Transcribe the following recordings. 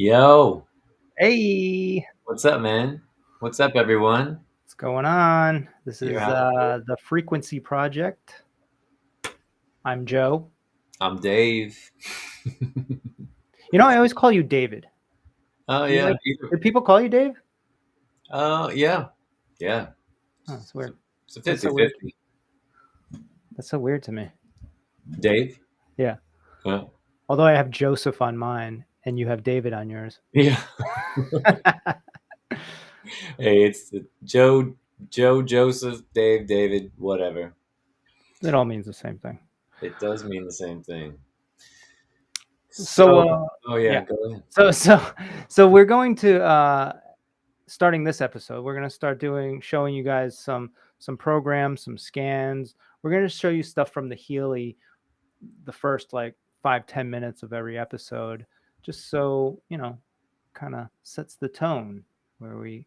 Yo, Hey, what's up, man? What's up, everyone? what's going on? This You're is having the Frequency Project. I'm Joe. I'm Dave. I always call you David. Oh Do you yeah, like? Do people call you Dave? yeah, yeah. Oh, it's It's a, weird. it's a That's so weird. 50-50. That's so weird to me. Dave? Yeah. Yeah. Although I have Joseph on mine and you have David on yours. Yeah. Hey, it's Joe, Joe, Joseph, Dave, David, whatever. It all means the same thing. It does mean the same thing. So, So, oh yeah, yeah. go ahead. So we're going to starting this episode. We're going to start showing you guys some programs, some scans. We're going to show you stuff from the Healy the first like 5-10 minutes of every episode, just so kind of sets the tone where we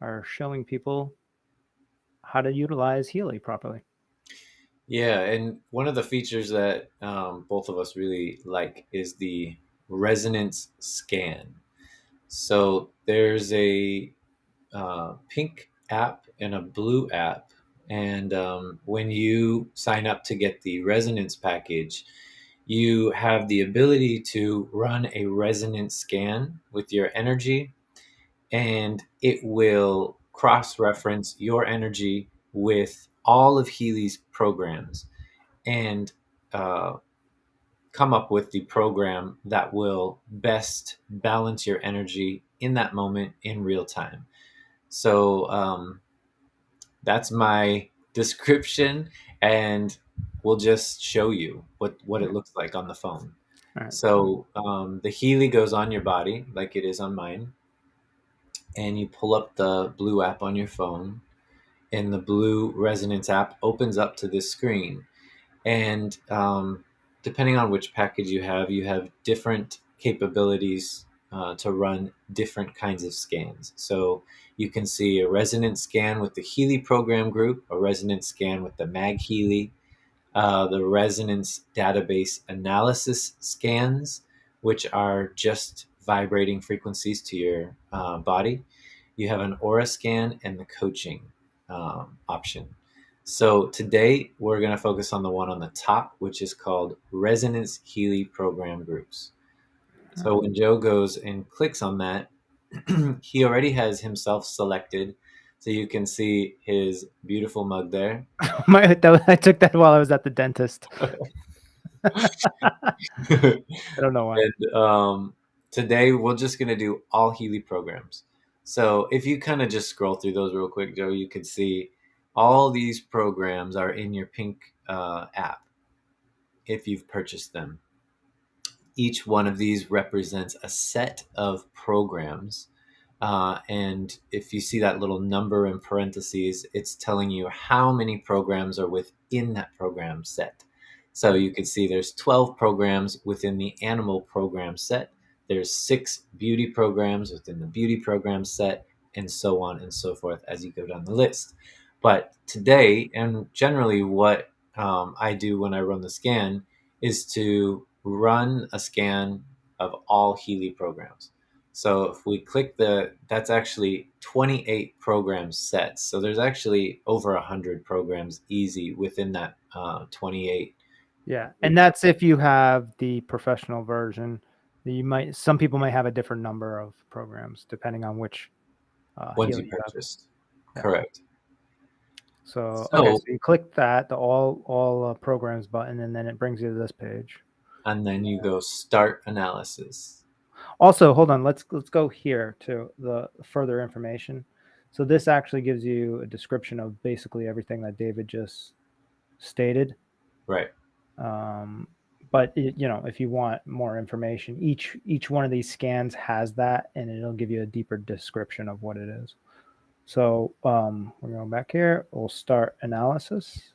are showing people how to utilize Healy properly. Yeah, and one of the features that both of us really like is the resonance scan. So there's a pink app and a blue app. And when you sign up to get the resonance package, you have the ability to run a resonance scan with your energy, and it will cross reference your energy with all of Healy's programs and uh, come up with the program that will best balance your energy in that moment in real time. So that's my description, and we'll just show you what it looks like on the phone. All right. So the Healy goes on your body like it is on mine, and you pull up the blue app on your phone, and the blue resonance app opens up to this screen. And depending on which package you have different capabilities to run different kinds of scans. So you can see a resonance scan with the Healy program group, a resonance scan with the Mag Healy, the resonance database analysis scans, which are just vibrating frequencies to your body. You have an aura scan and the coaching option. So today we're going to focus on the one on the top, which is called Resonance Healy Program Groups. So when Joe goes and clicks on that, he already has himself selected. So you can see his beautiful mug there. I took that while I was at the dentist. I don't know why. And today we're just going to do all Healy programs. So if you kind of just scroll through those real quick, Joe, you can see all these programs are in your pink app if you've purchased them. Each one of these represents a set of programs. And if you see that little number in parentheses, it's telling you how many programs are within that program set. So you can see there's 12 programs within the animal program set. There's 6 beauty programs within the beauty program set, and so on and so forth as you go down the list. But today, and generally what I do when I run the scan, is to run a scan of all Healy programs. So if we click that's actually 28 program sets. So there's actually over 100 programs easy within that 28. Yeah, and that's if you have the professional version. Some people might have a different number of programs depending on which Once Healy you you have. purchased. Yeah. Correct. So okay, So, so you click that, the all programs button, and then it brings you to this page. and then you go start analysis. Also, hold on, let's go here to the further information. So this actually gives you a description of basically everything that David just stated. Right. But if you want more information, each one of these scans has that, and it'll give you a deeper description of what it is. So we're going back here. We'll start analysis.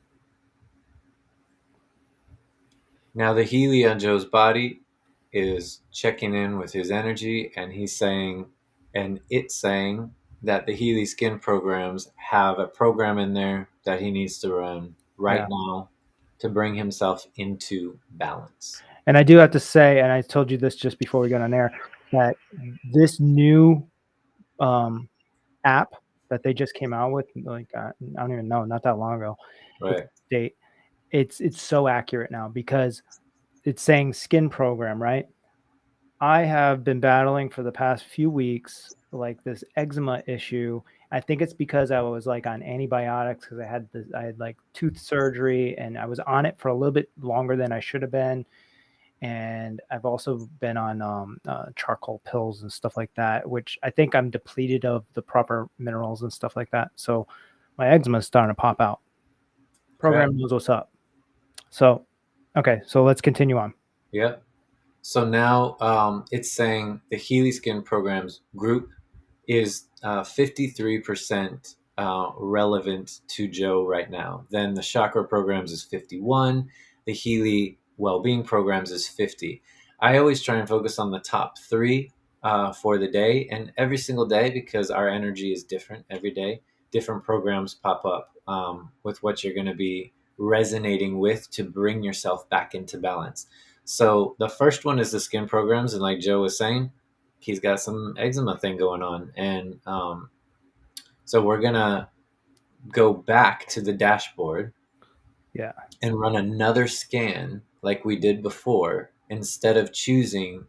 Now the Healy on Joe's body is checking in with his energy, and it's saying that the Healy skin programs have a program in there that he needs to run right Yeah. now to bring himself into balance. And I do have to say, and I told you this just before we got on air, that this new app that they just came out with, like I don't even know, not that long ago, with Right. date, it's so accurate now because it's saying skin program, right? I have been battling for the past few weeks like this eczema issue. I think it's because I was like on antibiotics because I had like tooth surgery and I was on it for a little bit longer than I should have been. And I've also been on charcoal pills and stuff like that, which I think I'm depleted of the proper minerals and stuff like that. So my eczema is starting to pop out. Okay. Program knows what's up. So, okay, so let's continue on. Yep. So now it's saying the Healy Skin Programs group is 53% relevant to Joe right now. Then the Chakra Programs is 51. The Healy Wellbeing Programs is 50. I always try and focus on the top three for the day, and every single day, because our energy is different every day, different programs pop up with what you're going to be resonating with to bring yourself back into balance. So the first one is the skin programs, and like Joe was saying, he's got some eczema thing going on, and so we're gonna go back to the dashboard, Yeah, and run another scan like we did before. Instead of choosing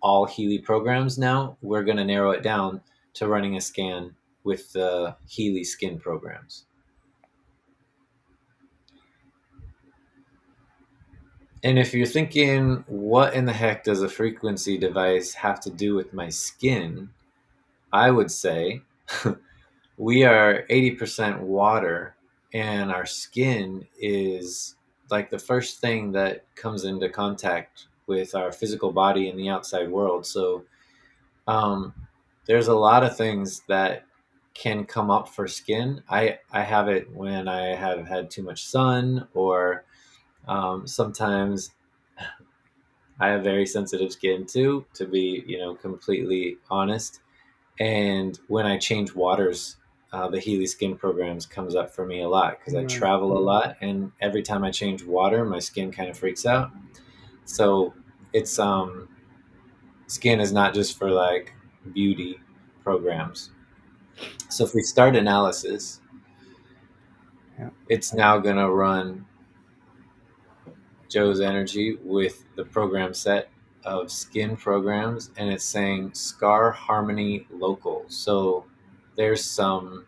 all Healy programs, now we're gonna narrow it down to running a scan with the Healy skin programs. And if you're thinking, what in the heck does a frequency device have to do with my skin? I would say we are 80% water, and our skin is like the first thing that comes into contact with our physical body in the outside world. So um, there's a lot of things that can come up for skin. I have it when I have had too much sun, or sometimes I have very sensitive skin too, to be, completely honest. And when I change waters, the Healy Skin Programs comes up for me a lot because I right. travel a lot, and every time I change water, my skin kind of freaks out. So it's skin is not just for like beauty programs. So if we start analysis, Yeah. it's now gonna run Joe's energy with the program set of skin programs, and it's saying Scar Harmony Local. So there's some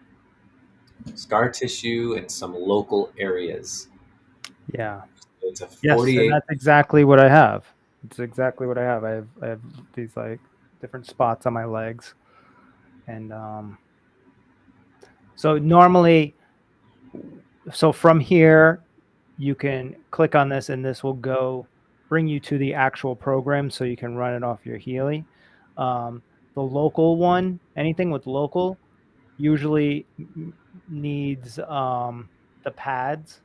scar tissue in some local areas. Yeah. It's a Yes, and 48. that's exactly what I have. It's exactly what I have. I have these like different spots on my legs, and so normally, so from here, you can click on this, and this will go bring you to the actual program, so you can run it off your Healy. The local one, anything with local, usually needs the pads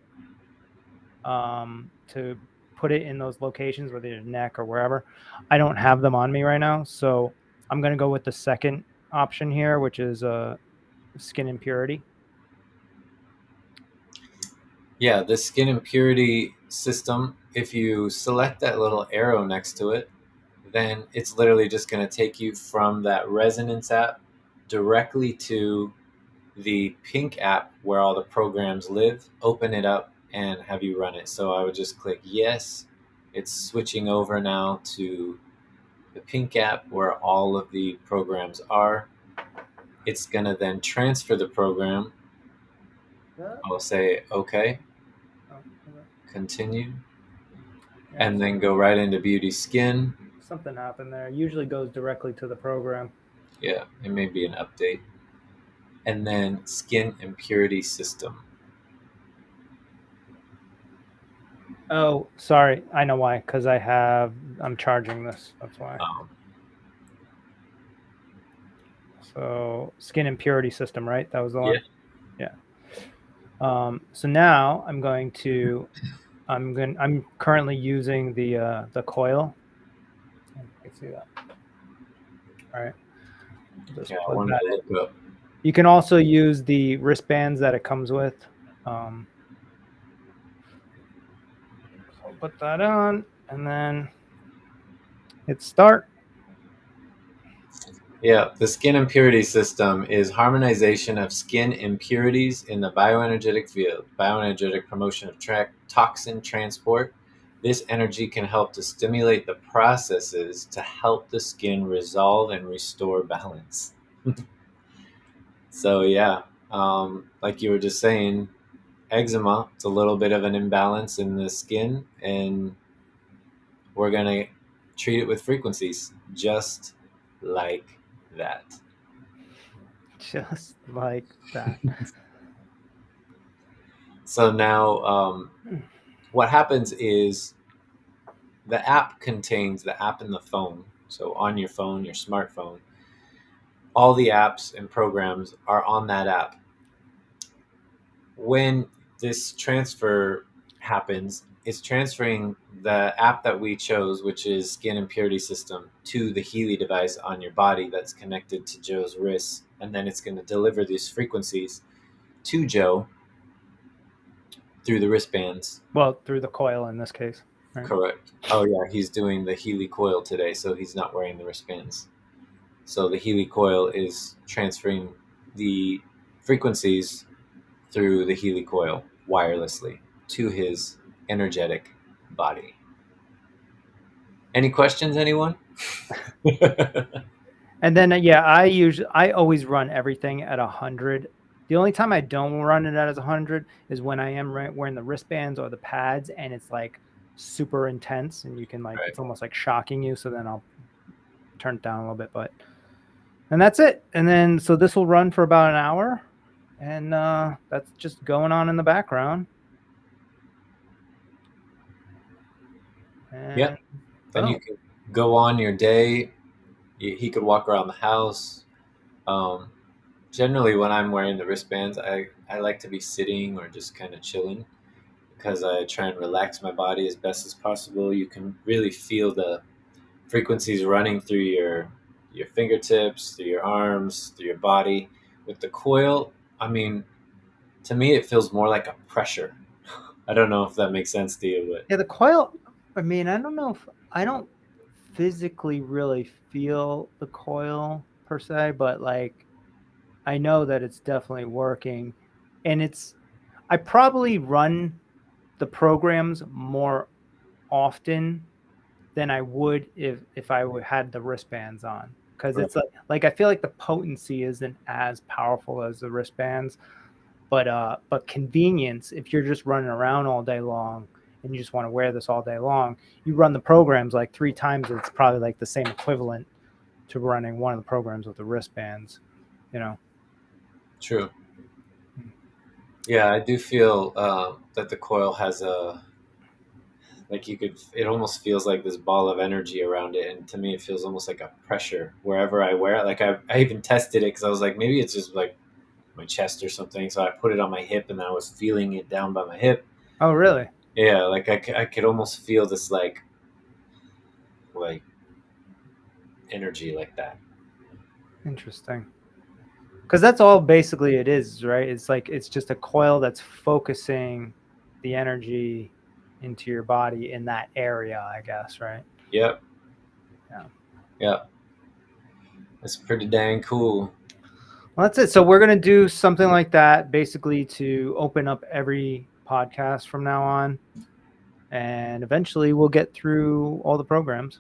to put it in those locations, whether your neck or wherever. I don't have them on me right now, so I'm going to go with the second option here, which is skin impurity. Yeah, the skin impurity system, if you select that little arrow next to it, then it's literally just going to take you from that resonance app directly to the pink app where all the programs live. Open it up and have you run it. So I would just click yes. It's switching over now to the pink app where all of the programs are. It's going to then transfer the program. I'll say okay, continue, and then go right into beauty skin. Something happened there. It usually goes directly to the program. Yeah, it may be an update. And then skin impurity system. Oh, sorry. I know why. Because I'm charging this. That's why. Um, So skin impurity system, right? That was the yeah, one. Yeah. So now I'm currently using the coil. You can see that. All right. Just yeah, I plug wanted that to in. look up. You can also use the wristbands that it comes with. So I'll put that on and then hit start. Yeah, the skin impurity system is harmonization of skin impurities in the bioenergetic field, bioenergetic promotion of toxin transport. This energy can help to stimulate the processes to help the skin resolve and restore balance. So, yeah, like you were just saying, eczema, it's a little bit of an imbalance in the skin, and we're going to treat it with frequencies just like that. Just like that. So now, what happens is the app contains the app in the phone. So on your phone, your smartphone, all the apps and programs are on that app. When this transfer happens, it's transferring the app that we chose, which is Skin Impurity System, to the Healy device on your body that's connected to Joe's wrists. And then it's going to deliver these frequencies to Joe through the wristbands. Well, through the coil in this case, right? Correct. Oh yeah, he's doing the Healy coil today, so he's not wearing the wristbands. So the Healy coil is transferring the frequencies through the Healy coil wirelessly to his energetic body. Any questions, anyone? And then yeah, I always run everything at 100. The only time I don't run it at 100 is when I am wearing the wristbands or the pads, and it's like super intense, and you can like Right. it's almost like shocking you. So then I'll turn it down a little bit, and that's it. And then so this will run for about an hour, and that's just going on in the background. And Yep. Then you can go on your day. He could walk around the house. Generally, when I'm wearing the wristbands, I like to be sitting or just kind of chilling because I try and relax my body as best as possible. You can really feel the frequencies running through your fingertips, through your arms, through your body. With the coil, I mean, to me, it feels more like a pressure. I don't know if that makes sense to you, but yeah, the coil. I mean, I don't know if I don't physically really feel the coil per se, but like I know that it's definitely working, and I probably run the programs more often than I would if I had the wristbands on, because it's like I feel like the potency isn't as powerful as the wristbands, but convenience, if you're just running around all day long and you just want to wear this all day long, you run the programs like 3 times, it's probably like the same equivalent to running one of the programs with the wristbands, you know. True. Yeah, I do feel that the coil has it almost feels like this ball of energy around it. And to me, it feels almost like a pressure wherever I wear it. Like I even tested it because I was like, maybe it's just like my chest or something. So I put it on my hip and then I was feeling it down by my hip. Oh, really? Yeah, like I could almost feel this like energy like that. Interesting. Because that's all basically it is, right? It's like it's just a coil that's focusing the energy into your body in that area, I guess, right? Yep. Yeah. Yep. That's pretty dang cool. Well, that's it. So we're gonna do something like that, basically to open up every podcast from now on, and eventually we'll get through all the programs.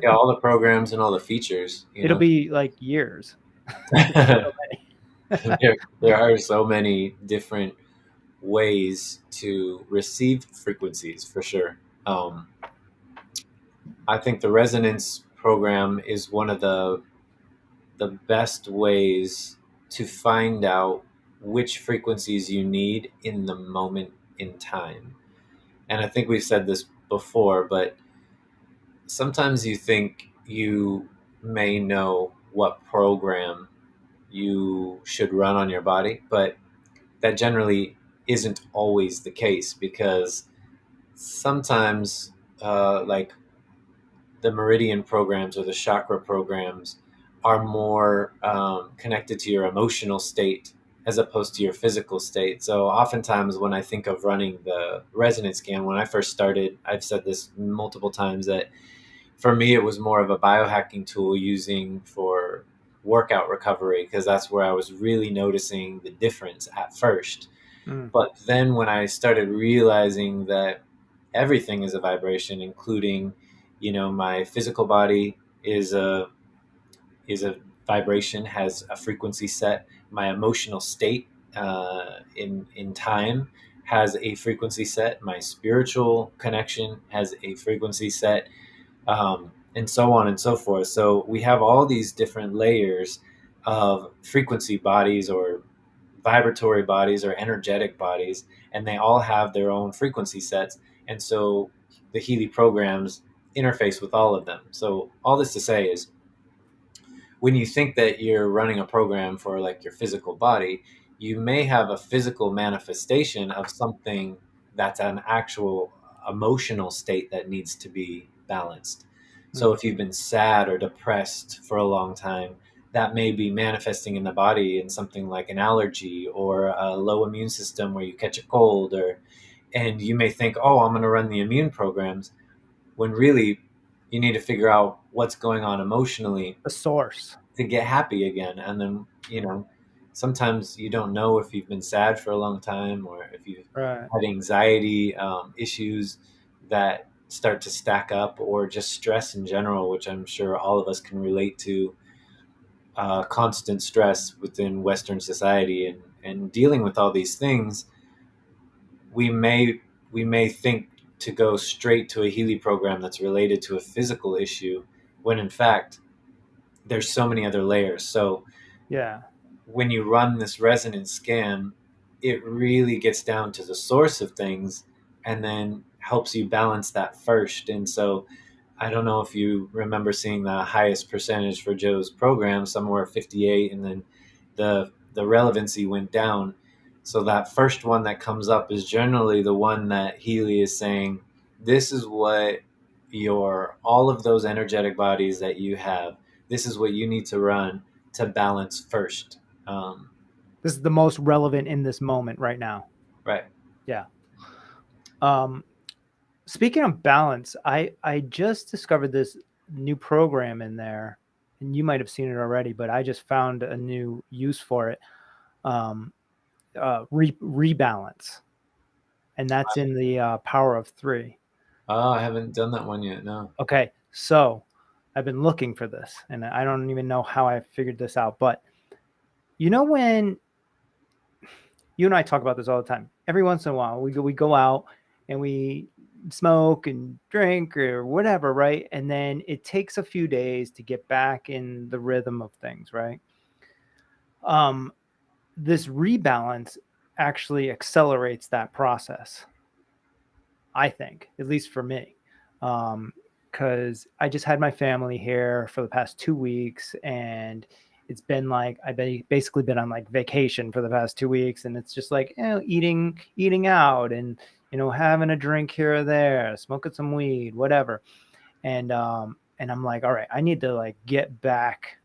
Yeah, all the programs and all the features. It'll be like years. There are so many different ways to receive frequencies for sure. I think the resonance program is one of the best ways to find out which frequencies you need in the moment in time. And I think we've said this before, but sometimes you think you may know what program you should run on your body, but that generally isn't always the case because sometimes, like the meridian programs or the chakra programs, are more connected to your emotional state as opposed to your physical state. So oftentimes when I think of running the resonance scan, when I first started, I've said this multiple times, that for me, it was more of a biohacking tool using for workout recovery, because that's where I was really noticing the difference at first. Mm. But then when I started realizing that everything is a vibration, including, my physical body is a vibration, has a frequency set. My emotional state in time has a frequency set. My spiritual connection has a frequency set, and so on and so forth. So we have all these different layers of frequency bodies, or vibratory bodies, or energetic bodies, and they all have their own frequency sets. And so the Healy programs interface with all of them. So all this to say is, when you think that you're running a program for like your physical body, you may have a physical manifestation of something that's an actual emotional state that needs to be balanced. So Mm. if you've been sad or depressed for a long time, that may be manifesting in the body in something like an allergy or a low immune system where you catch a cold, or and you may think, oh, I'm going to run the immune programs, when really you need to figure out what's going on emotionally The source. to get happy again. And then, sometimes you don't know if you've been sad for a long time, or if you've Right. had anxiety issues that start to stack up, or just stress in general, which I'm sure all of us can relate to. Constant stress within Western society, and dealing with all these things, we may we may think to go straight to a Healy program that's related to a physical issue, when in fact there's so many other layers. So Yeah. when you run this resonance scan, it really gets down to the source of things, and then helps you balance that first. And so I don't know if you remember seeing the highest percentage for Joe's program, somewhere 58, and then the relevancy went down. So that first one that comes up is generally the one that Healy is saying, this is what your all of those energetic bodies that you have, this is what you need to run to balance first. Um, This is the most relevant in this moment right now. right. Yeah. Um, Speaking of balance, I just discovered this new program in there, and you might have seen it already, but I just found a new use for it. Um, Rebalance, and that's in the Power of Three. Oh, I haven't done that one yet. No. Okay, so I've been looking for this, and I don't even know how I figured this out, but when you and I talk about this all the time, every once in a while we go out and we smoke and drink or whatever, right? And then it takes a few days to get back in the rhythm of things, right? Um, this rebalance actually accelerates that process, I think, at least for me. Because I just had my family here for the past 2 weeks, and it's been like I've basically been on like vacation for the past 2 weeks, and it's just like eating out, and having a drink here or there, smoking some weed, whatever. And I'm like, all right, I need to like get back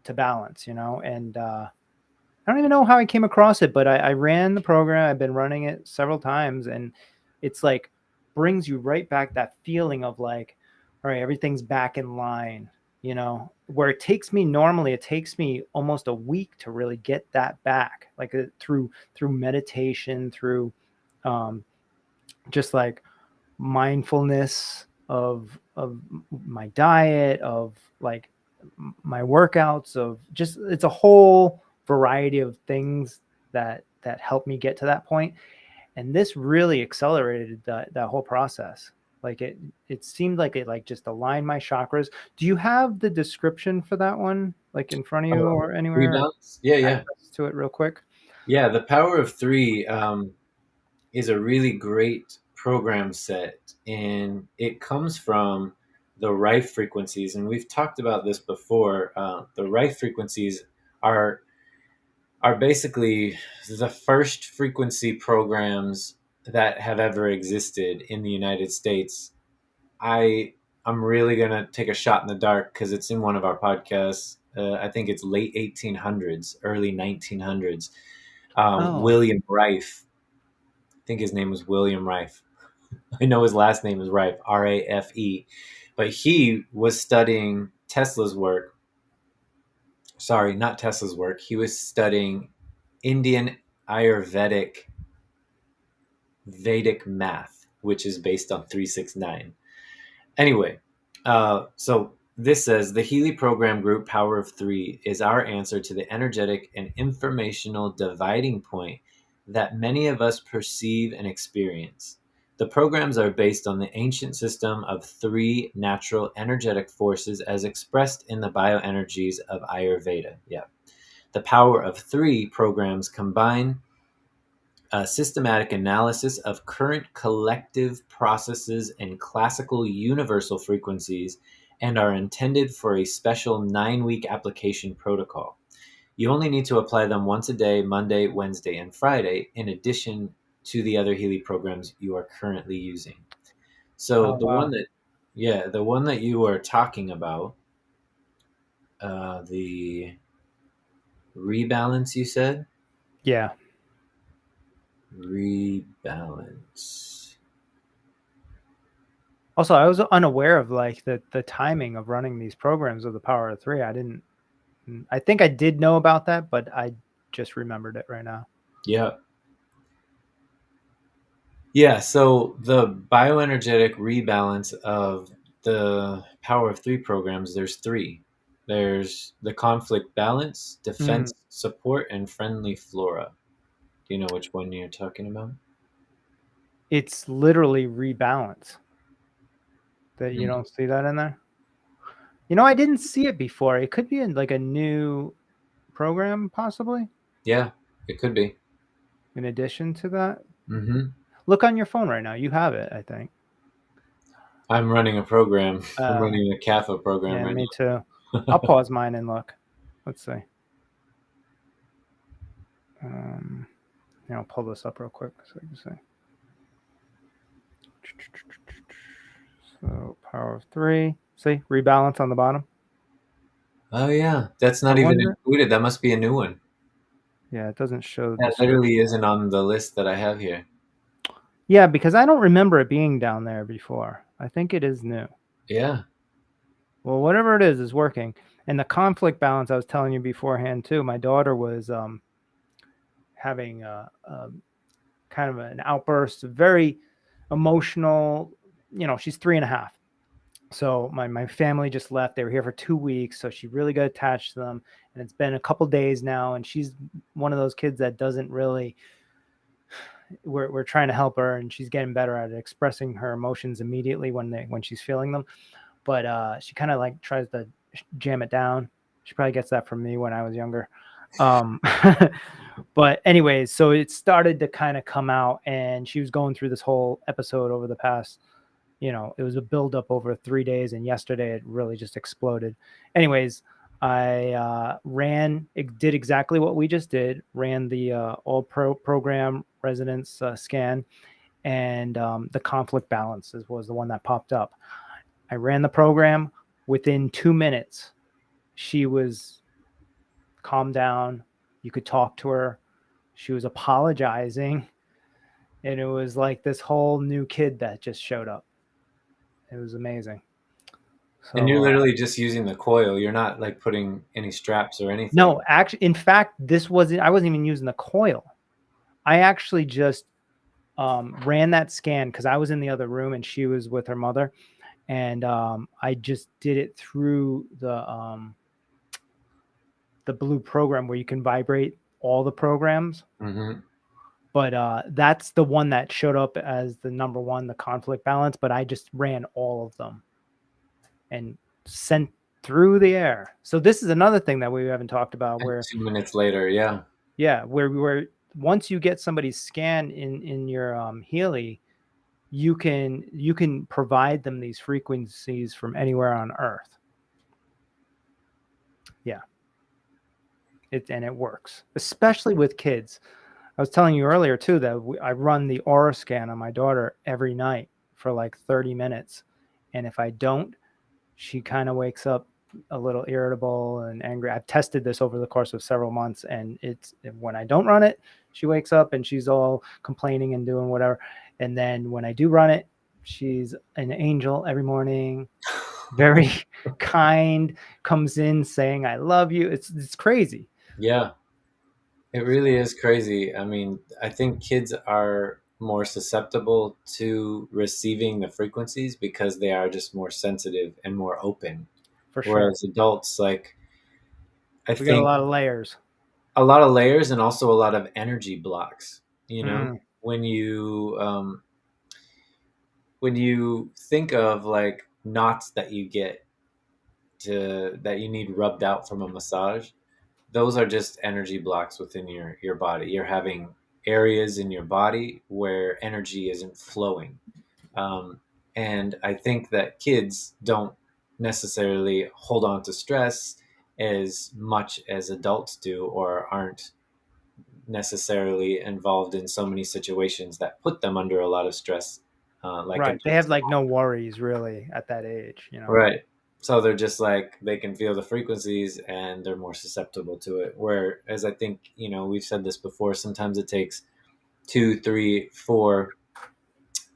to balance, and I don't even know how I came across it, but I ran the program. I've been running it several times, and it's like brings you right back that feeling of like, all right, everything's back in line, where normally it takes me almost a week to really get that back, like through meditation, through um, just like mindfulness of my diet, of like my workouts, of just it's a whole variety of things that helped me get to that point. And this really accelerated that whole process. Like it seemed like it like just aligned my chakras. Do you have the description for that one like in front of you or anywhere? Rebalance. Yeah, yeah, Access to it real quick. yeah. The Power of Three is a really great program set, and it comes from the Rife frequencies. And we've talked about this before. The Rife frequencies are are basically the first frequency programs that have ever existed in the United States. I'm really gonna take a shot in the dark because it's in one of our podcasts. I think it's late 1800s, early 1900s. Oh, William Rife, I think his name was William Rife. I know his last name is Rife, Rafe. but he was studying Tesla's work. Sorry, not Tesla's work. He was studying Indian Ayurvedic Vedic math, which is based on 369. Anyway, so this says the Healy Program Group Power of Three is our answer to the energetic and informational dividing point that many of us perceive and experience. The programs are based on the ancient system of three natural energetic forces as expressed in the bioenergies of Ayurveda. Yeah. The Power of Three programs combine a systematic analysis of current collective processes and classical universal frequencies and are intended for a special 9-week application protocol. You only need to apply them once a day, Monday, Wednesday, and Friday, in addition to the other Healy programs you are currently using. So Oh, wow. the one that you are talking about, the rebalance, you said? Yeah. Rebalance. Also, I was unaware of like the timing of running these programs of the Power of Three. I think I did know about that, but I just remembered it right now. Yeah. Yeah, so the bioenergetic rebalance of the Power of Three programs, there's three. There's the conflict balance, Mm. defense support, and friendly flora. Do you know which one you're talking about? It's literally rebalance. That you Mm. don't see that in there. I didn't see it before. It could be in like a new program, possibly Yeah, it could be. in addition to that. Hmm. Look on your phone right now. You have it, I think. I'm running a program. I'm Uh, running a CAFA program yeah, right me too. I'll now. pause mine and look. Let's see. Um, I'll pull this up real quick so you can see. So Power of Three. See, rebalance on the bottom. Oh yeah, that's I not even wonder. included. That must be a new one. Yeah, it doesn't show the That literally description. isn't on the list that I have here. Yeah, because I don't remember it being down there before. I think it is new. Yeah. Well, whatever it is working. And the conflict balance I was telling you beforehand too. My daughter was having a kind of an outburst, very emotional. She's 3.5. So my family just left. They were here for 2 weeks, so she really got attached to them. And it's been a couple days now, and she's one of those kids that doesn't really. We're trying to help her, and she's getting better at expressing her emotions immediately when she's feeling them. But she kind of like tries to jam it down. She probably gets that from me when I was younger. Um, but anyways, so it started to kind of come out, and she was going through this whole episode over the past, it was a buildup over 3 days, and yesterday it really just exploded. Anyways, I did exactly what we just did, ran the all program resonance scan, and the conflict balances was the one that popped up. I ran the program. Within 2 minutes, she was calmed down. You could talk to her. She was apologizing. And it was like this whole new kid that just showed up. It was amazing. And you're So, literally just using the coil. You're not like putting any straps or anything. no, actually, in fact, I wasn't even using the coil. I actually just ran that scan because I was in the other room and she was with her mother. And I just did it through the blue program where you can vibrate all the programs. Mm-hmm. But that's the one that showed up as the number one, the conflict balance. But I just ran all of them and sent through the air. So this is another thing that we haven't talked about And where, 2 minutes later, yeah. yeah, where once you get somebody's scan in your Healy, you can provide them these frequencies from anywhere on Earth. Yeah. And it works, especially with kids. I was telling you earlier too that I run the aura scan on my daughter every night for like 30 minutes. And if I don't, she kind of wakes up a little irritable and angry. I've tested this over the course of several months, and it's when I don't run it, she wakes up and she's all complaining and doing whatever. And then when I do run it, She's an angel every morning, very kind, comes in saying I love you. It's crazy. Yeah, it really is crazy. I mean, I think kids are more susceptible to receiving the frequencies because they are just more sensitive and more open. For sure. Whereas adults, like, I We got a think lot of layers. a lot of layers and also a lot of energy blocks, you know, Mm, when you think of like knots that you get that you need rubbed out from a massage, those are just energy blocks within your body. You're having areas in your body where energy isn't flowing. um, and I think that kids don't necessarily hold on to stress as much as adults do, or aren't necessarily involved in so many situations that put them under a lot of stress, like right. They have adults. like no worries really at that age, you know. Right. So they're just like, they can feel the frequencies and they're more susceptible to it. Whereas I think, we've said this before, sometimes it takes 2, 3, 4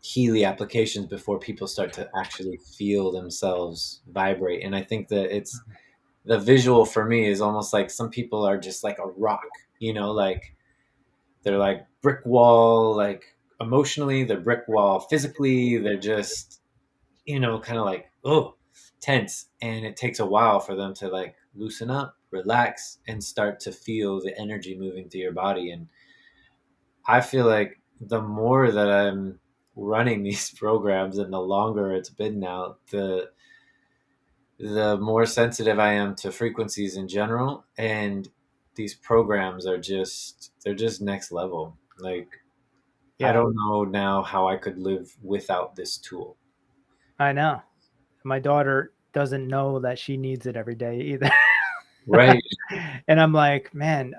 Healy applications before people start to actually feel themselves vibrate. And I think that it's the visual for me is almost like some people are just like a rock, like they're like brick wall, like emotionally, they're brick wall physically, they're just, kind of like, oh, tense. And it takes a while for them to like loosen up, relax, and start to feel the energy moving through your body. And I feel like the more that I'm running these programs and the longer it's been now, the more sensitive I am to frequencies in general. And these programs they're just next level. Like, I Yeah, don't know now how I could live without this tool. I know. My daughter doesn't know that she needs it every day either. Right. And I'm like, man,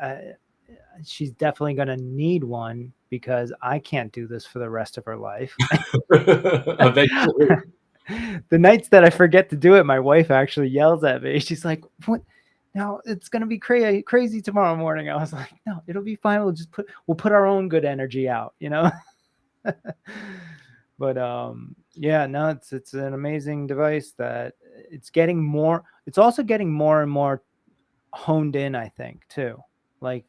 she's definitely going to need one because I can't do this for the rest of her life. Eventually. The nights that I forget to do it, my wife actually yells at me. She's like, "What? Now it's gonna be crazy tomorrow morning." I was like, "No, it'll be fine. We'll put our own good energy out, you know." But yeah, no, it's an amazing device that it's getting more. It's also getting more and more honed in, I think, too. Like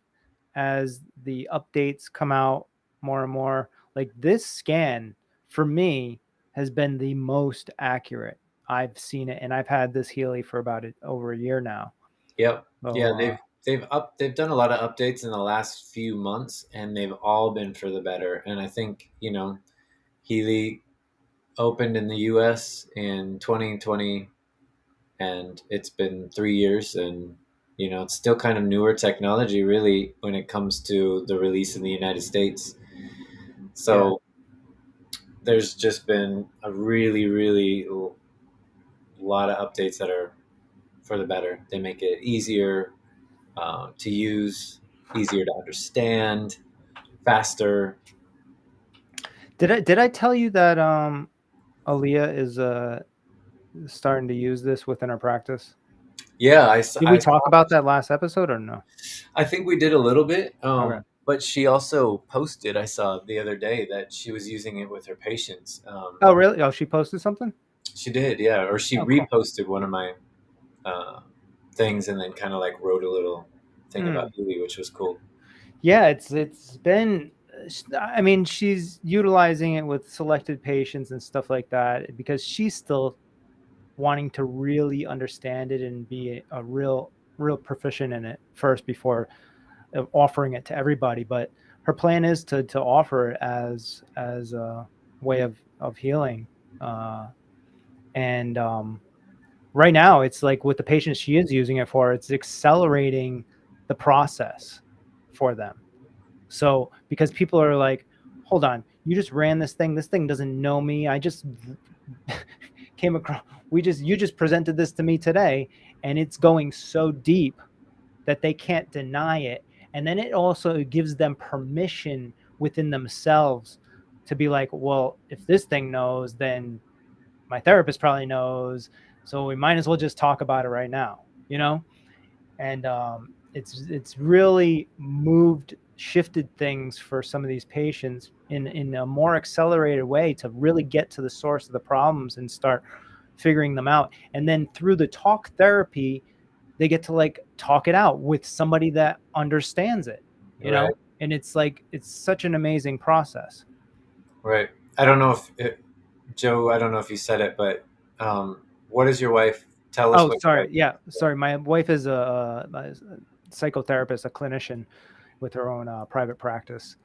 as the updates come out more and more, like this scan for me has been the most accurate I've seen it, and I've had this Healy for about over a year now. Yep. So Yeah, they've done a lot of updates in the last few months, and they've all been for the better. And I think, Healy opened in the US in 2020, and it's been 3 years, and it's still kind of newer technology really when it comes to the release in the United States. yeah, So there's just been a really, really lot of updates that are for the better. They make it easier to use, easier to understand, faster. did I tell you that Aaliyah is starting to use this within her practice? Yeah, Did we I talk saw. about that last episode or no? I think we did a little bit, Okay. but she also posted. I saw the other day that she was using it with her patients. Oh really? Oh, she posted something. She did, yeah, or she Oh cool. reposted one of my uh, things, and then kind of like wrote a little thing about Mm. Louis, which was cool. Yeah, it's been. I mean, she's utilizing it with selected patients and stuff like that because she's still wanting to really understand it and be a real proficient in it first before offering it to everybody. But her plan is to offer it as a way of healing. And right now, it's like with the patients she is using it for, it's accelerating the process for them. So because people are like, hold on, you just ran this thing. This thing doesn't know me. I just came across. You just presented this to me today, and it's going so deep that they can't deny it. And then it also gives them permission within themselves to be like, well, if this thing knows, then my therapist probably knows. So we might as well just talk about it right now, you know? And it's really moved shifted things for some of these patients in a more accelerated way to really get to the source of the problems and start figuring them out. And then through the talk therapy, they get to like talk it out with somebody that understands it, you Right. know? And it's like, it's such an amazing process. Right. I don't know if Joe, I don't know if you said it, but what does your wife tell us Oh, what your sorry. wife Yeah. Sorry. My wife is a psychotherapist, a clinician with her own private practice.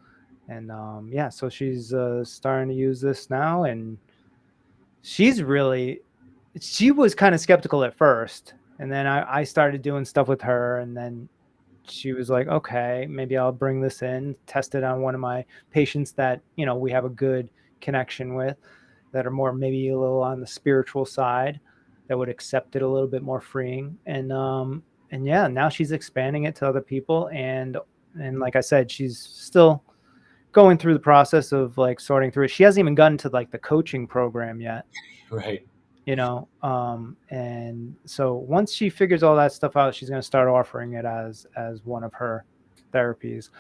And yeah, so she's starting to use this now. And she's really, she was kind of skeptical at first. And then I started doing stuff with her. And then she was like, okay, maybe I'll bring this in, test it on one of my patients that, you know, we have a good connection with, that are more maybe a little on the spiritual side, that would accept it a little bit more freeing. And yeah, now she's expanding it to other people. And like I said, she's still going through the process of like sorting through it. She hasn't even gotten to like the coaching program yet, right? you know. And so once she figures all that stuff out, she's going to start offering it as one of her therapies.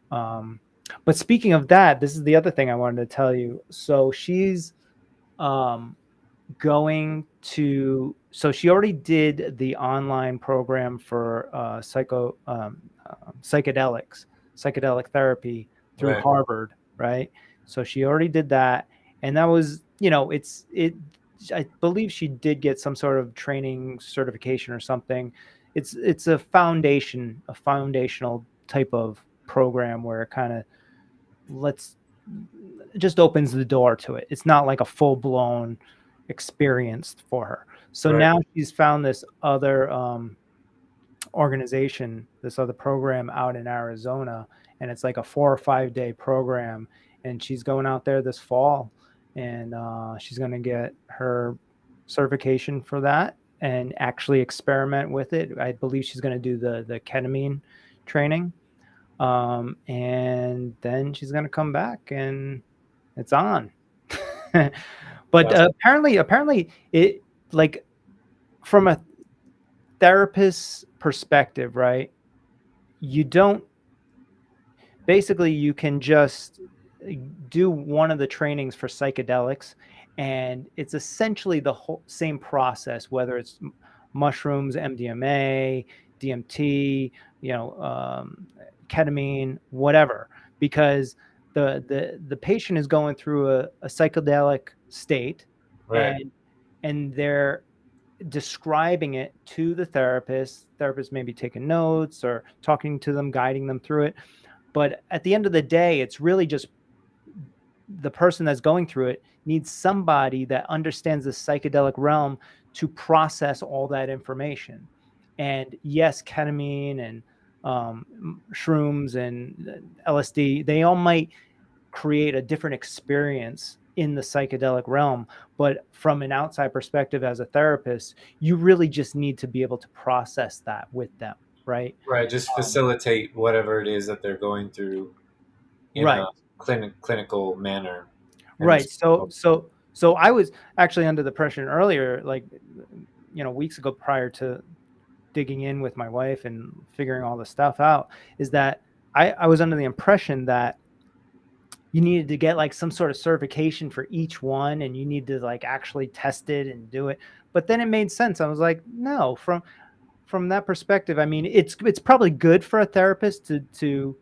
But speaking of that, this is the other thing I wanted to tell you. So she's um going to, so she already did the online program for psychedelic therapy through Right. Harvard, right? So she already did that, and that was, you know, it I believe she did get some sort of training certification or something. It's a foundational type of program where it kind of lets, just opens the door to it. It's not like a full blown experience for her. So Right. now she's found this other organization, this other program out in Arizona, and it's like a 4 or 5 day program. And she's going out there this fall, and she's going to get her certification for that and actually experiment with it. I believe she's going to do the ketamine training, and then she's going to come back and it's on. But That's apparently it, like, from a therapist's perspective, right? You don't, basically you can just do one of the trainings for psychedelics, and it's essentially the whole same process, whether it's mushrooms, MDMA, DMT, you know, ketamine, whatever, because the patient is going through a psychedelic state, right. and they're describing it to the therapist maybe taking notes or talking to them, guiding them through it. But at the end of the day, it's really just the person that's going through it needs somebody that understands the psychedelic realm to process all that information. And yes, ketamine and shrooms and LSD, they all might create a different experience in the psychedelic realm. But from an outside perspective, as a therapist, you really just need to be able to process that with them, right? Right. Just Um, facilitate whatever it is that they're going through in a right. clinical manner. And Right. So I was actually under the impression earlier, like, you know, weeks ago, prior to digging in with my wife and figuring all the stuff out, is that I was under the impression that you needed to get like some sort of certification for each one, and you need to like actually test it and do it. But then it made sense. I was like, no, from that perspective, I mean, it's probably good for a therapist to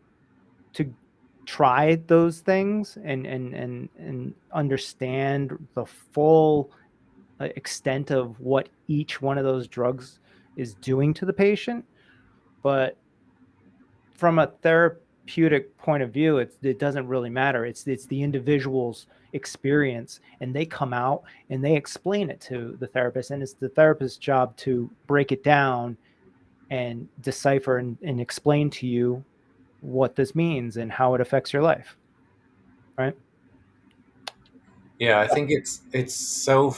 try those things and understand the full extent of what each one of those drugs is doing to the patient. But from a therapeutic point of view, it doesn't really matter. It's the individual's experience, and they come out and they explain it to the therapist, and it's the therapist's job to break it down and decipher and explain to you what this means and how it affects your life, right? yeah, I think it's so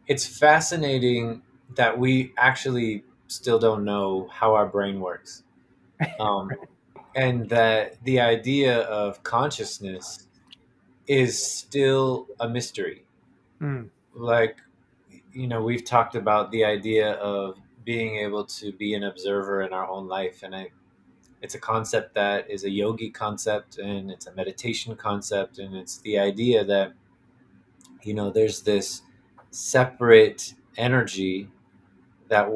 it's fascinating that we actually still don't know how our brain works. Um, and that the idea of consciousness is still a mystery. Mm, Like, we've talked about the idea of being able to be an observer in our own life, and It's a concept that is a yogi concept, and it's a meditation concept, and it's the idea that, there's this separate energy that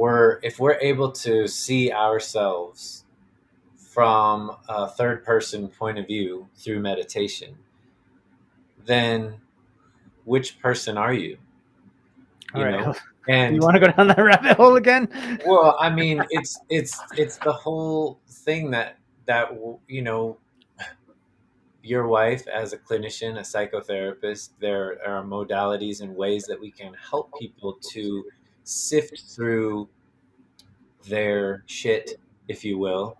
if we're able to see ourselves from a third person point of view through meditation, then which person are you? All You right. know? Do you And want to go down that rabbit hole again? well, I mean, it's the whole thing that your wife as a clinician, a psychotherapist, there are modalities and ways that we can help people to sift through their shit, if you will,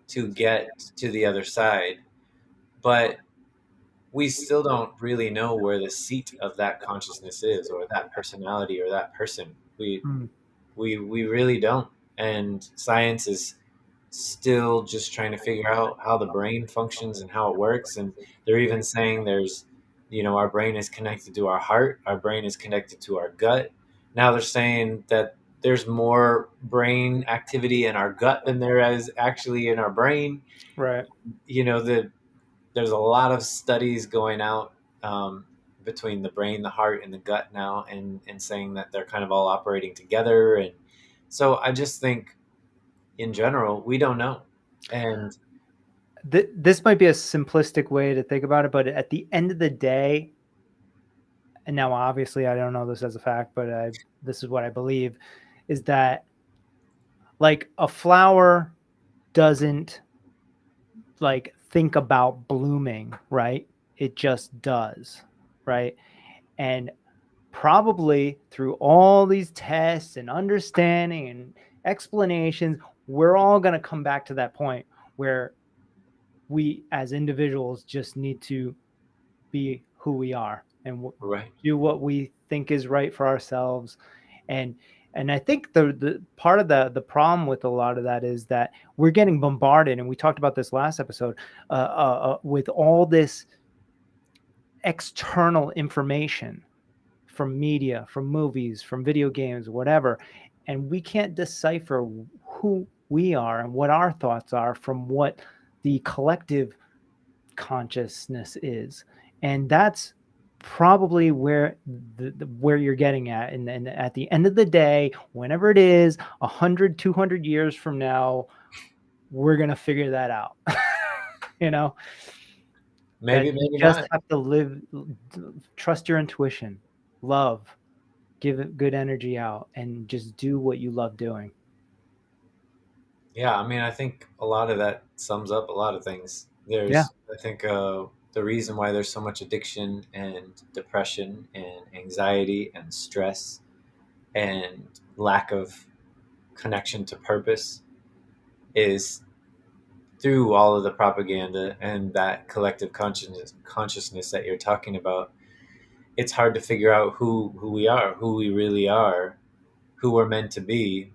to get to the other side. But we still don't really know where the seat of that consciousness is, or that personality, or that person. Hmm. We really don't. And science is still just trying to figure out how the brain functions and how it works. And they're even saying our brain is connected to our heart, our brain is connected to our gut. Now they're saying that there's more brain activity in our gut than there is actually in our brain. Right. There's a lot of studies going out, between the brain, the heart, and the gut now, and saying that they're kind of all operating together. And so I just think, in general, we don't know. And This might be a simplistic way to think about it, but at the end of the day, and now obviously I don't know this as a fact, but this is what I believe, is that like a flower doesn't like think about blooming, right? It just does, right? And probably through all these tests and understanding and explanations, we're all going to come back to that point where we as individuals just need to be who we are and right, do what we think is right for ourselves. And I think the part of the problem with a lot of that is that we're getting bombarded, and we talked about this last episode, with all this external information from media, from movies, from video games, whatever, and we can't decipher who we are and what our thoughts are from what the collective consciousness is. And that's probably where where you're getting at. And at the end of the day, whenever it is 100, 200 years from now, we're going to figure that out. you know, that maybe, you maybe just not. have to trust your intuition, love, give it good energy out, and just do what you love doing. Yeah, I mean, I think a lot of that sums up a lot of things. Yeah. I think, the reason why there's so much addiction and depression and anxiety and stress and lack of connection to purpose is through all of the propaganda and that collective consciousness that you're talking about. It's hard to figure out who we are, who we really are, who we're meant to be,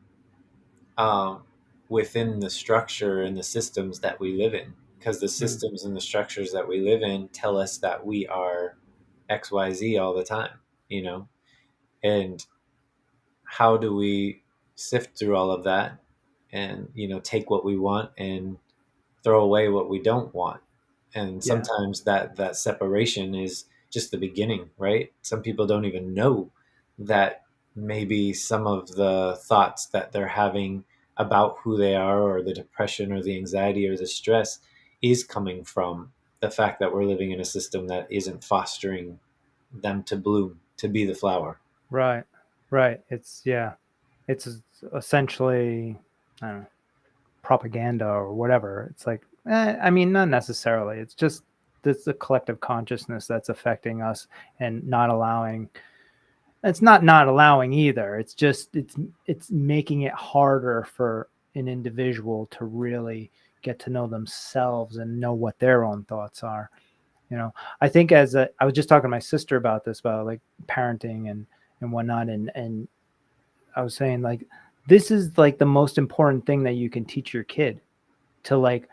um, within the structure and the systems that we live in. Because the Mm. systems and the structures that we live in tell us that we are XYZ all the time, you know? And how do we sift through all of that and, take what we want and throw away what we don't want? And Yeah. sometimes that separation is just the beginning, right? Some people don't even know that maybe some of the thoughts that they're having about who they are, or the depression or the anxiety or the stress, is coming from the fact that we're living in a system that isn't fostering them to bloom, to be the flower. Right. Right. It's essentially, I don't know, propaganda or whatever. It's like, I mean, not necessarily. It's just this the collective consciousness that's affecting us and not allowing. It's not allowing either. It's just it's making it harder for an individual to really get to know themselves and know what their own thoughts are. I think I was just talking to my sister about this, about like parenting and whatnot, and I was saying like this is like the most important thing that you can teach your kid, to like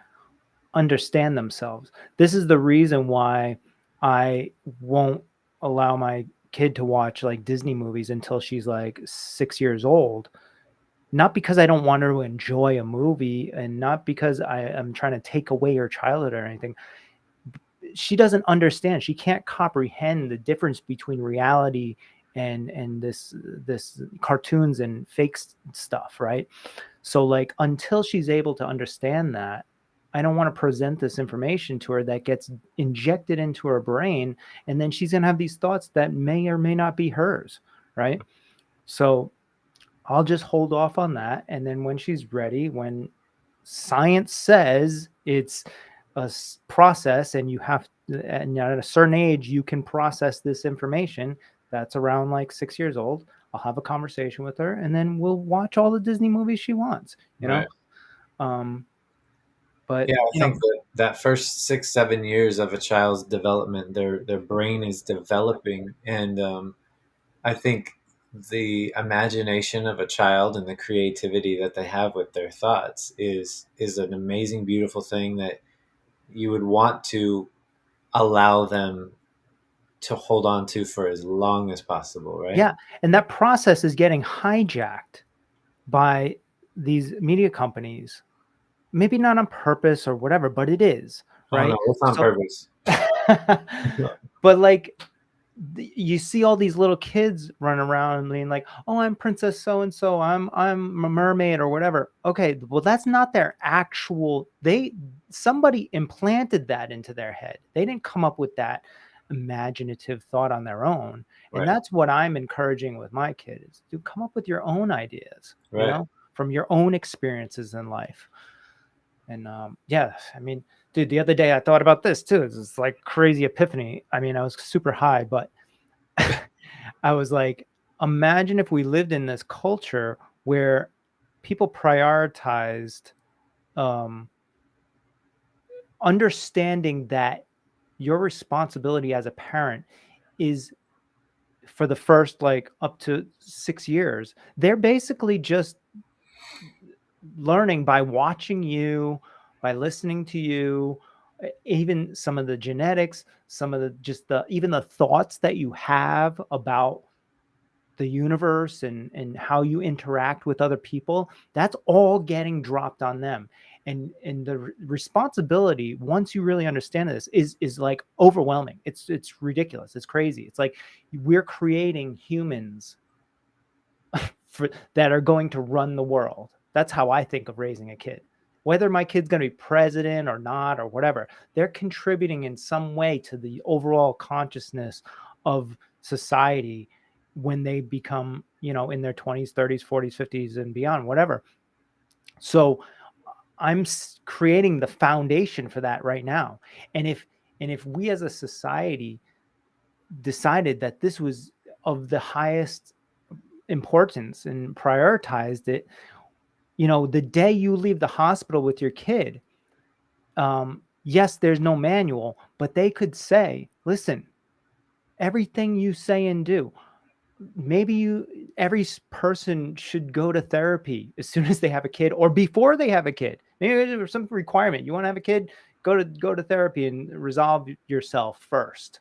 understand themselves. This is the reason why I won't allow my kid to watch like Disney movies until she's like 6 years old. not because I don't want her to enjoy a movie and not because I am trying to take away her childhood or anything. She doesn't understand. She can't comprehend the difference between reality and this cartoons and fake stuff, right? So like until she's able to understand that, I don't want to present this information to her that gets injected into her brain, and then she's going to have these thoughts that may or may not be hers, right? So I'll just hold off on that, and then when she's ready, when science says it's a process and you have, and at a certain age you can process this information, that's around like 6 years old, I'll have a conversation with her, and then we'll watch all the Disney movies she wants, you know. Right. But Yeah, I think that that first 6, 7 years of a child's development, their brain is developing, and I think the imagination of a child and the creativity that they have with their thoughts is an amazing, beautiful thing that you would want to allow them to hold on to for as long as possible, right? yeah, and that process is getting hijacked by these media companies, maybe not on purpose or whatever, but it is, Oh no, right? it's on So purpose. but like you see all these little kids run around and being like, "Oh, I'm Princess so and so. I'm a mermaid or whatever." Okay, well that's not their actual. They somebody implanted that into their head. They didn't come up with that imaginative thought on their own. And Right, that's what I'm encouraging with my kid is to come up with your own ideas, right. from your own experiences in life. And yeah, I mean, dude, the other day I thought about this too. It's like crazy epiphany. I mean, I was super high, but I was like, imagine if we lived in this culture where people prioritized um, understanding that your responsibility as a parent is for the first like up to 6 years. They're basically just learning by watching you, by listening to you, even some of the genetics, some of the just the even the thoughts that you have about the universe and how you interact with other people, that's all getting dropped on them. And the responsibility, once you really understand this, is like overwhelming. It's ridiculous. It's crazy. It's like we're creating humans that are going to run the world. That's how I think of raising a kid. Whether my kid's going to be president or not or whatever, they're contributing in some way to the overall consciousness of society when they become, in their 20s, 30s, 40s, 50s and beyond, whatever. So I'm creating the foundation for that right now. And if we as a society decided that this was of the highest importance and prioritized it, the day you leave the hospital with your kid, yes, there's no manual, but they could say, listen, everything you say and do, maybe every person should go to therapy as soon as they have a kid or before they have a kid. Maybe there's some requirement. You want to have a kid, go to therapy and resolve yourself first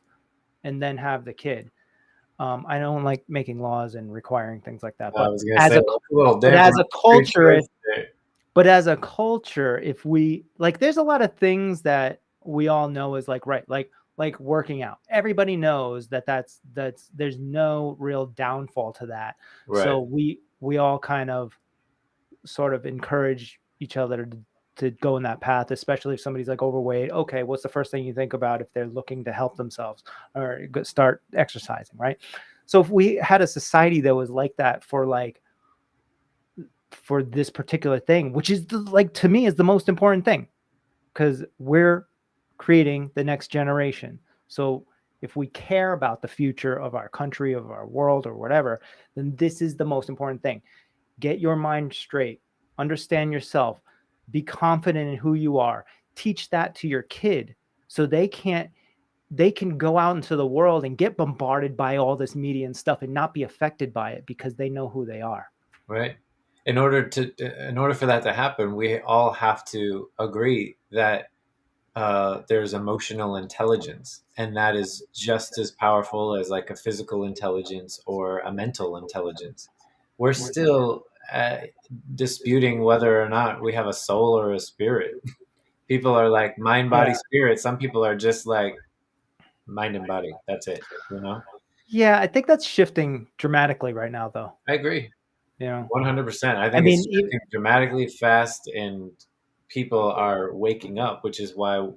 and then have the kid. I don't like making laws and requiring things like that, I but was gonna as say a a little but damper as on a the culture, creativity there. but as a culture, if we like, there's a lot of things that we all know is like right, like working out. Everybody knows that's there's no real downfall to that. Right. So we all kind of sort of encourage each other to go in that path, especially if somebody's like overweight. Okay, what's the first thing you think about if they're looking to help themselves or start exercising, right? So if we had a society that was like that for this particular thing, which is like to me is the most important thing because we're creating the next generation. So if we care about the future of our country, of our world, or whatever, then this is the most important thing. Get your mind straight, understand yourself, be confident in who you are, teach that to your kid so they can go out into the world and get bombarded by all this media and stuff and not be affected by it because they know who they are. Right. In order for that to happen, we all have to agree that there's emotional intelligence, and that is just as powerful as like a physical intelligence or a mental intelligence. We're still uh, disputing whether or not we have a soul or a spirit. People are like mind, body, Yeah. spirit. Some people are just like mind and body. That's it. You know. Yeah, I think that's shifting dramatically right now, though. I agree. You know, 100%. I I think it's mean, shifting dramatically fast, and people are waking up, which is why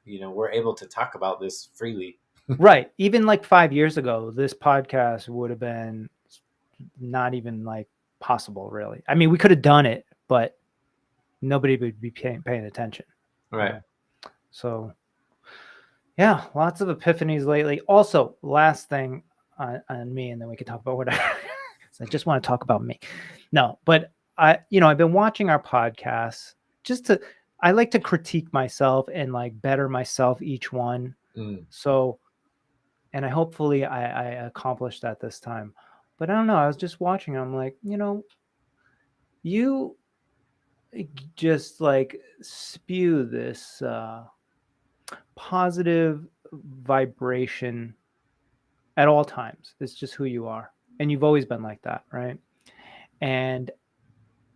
we're able to talk about this freely. right. Even like 5 years ago, this podcast would have been not even like possible, really. I mean, we could have done it, but nobody would be paying attention. Right. So, yeah, lots of epiphanies lately. Also, last thing on me, and then we can talk about whatever. I just want to talk about me. No, but I've been watching our podcasts I like to critique myself and like better myself each one. Mm. So, and hopefully I accomplished that this time. But I don't know. I was just watching. I'm like, you just like spew this positive vibration at all times. It's just who you are. And you've always been like that, right? And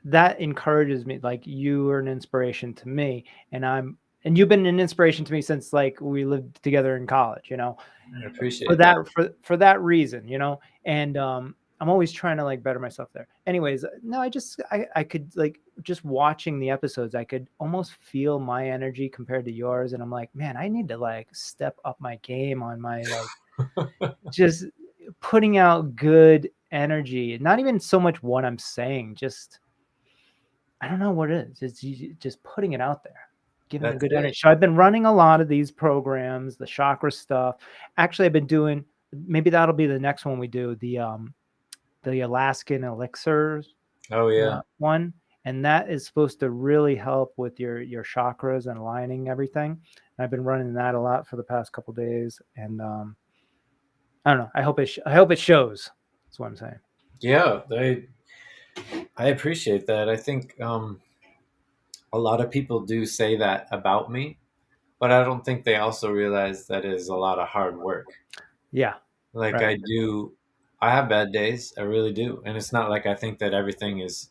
that encourages me. Like, you are an inspiration to me, and you've been an inspiration to me since like we lived together in college, I for appreciate that. that for that reason, and I'm always trying to like better myself there. Anyways, no, I could like, just watching the episodes, I could almost feel my energy compared to yours, and I'm like, man, I need to like step up my game on my like just putting out good energy. Not even so much what I'm saying, just I don't know what it is. It's just putting it out there, giving a That's good it. energy. So I've been running a lot of these programs, the chakra stuff. Actually, I've been doing, maybe that'll be the next one we do, the Alaskan elixirs Oh yeah. one, and that is supposed to really help with your chakras and aligning everything. And I've been running that a lot for the past couple of days, and I don't know. I hope it shows. That's what I'm saying. Yeah. I appreciate that. I think a lot of people do say that about me, but I don't think they also realize that is a lot of hard work. Yeah. Like Right. I have bad days. I really do, and it's not like I think that everything is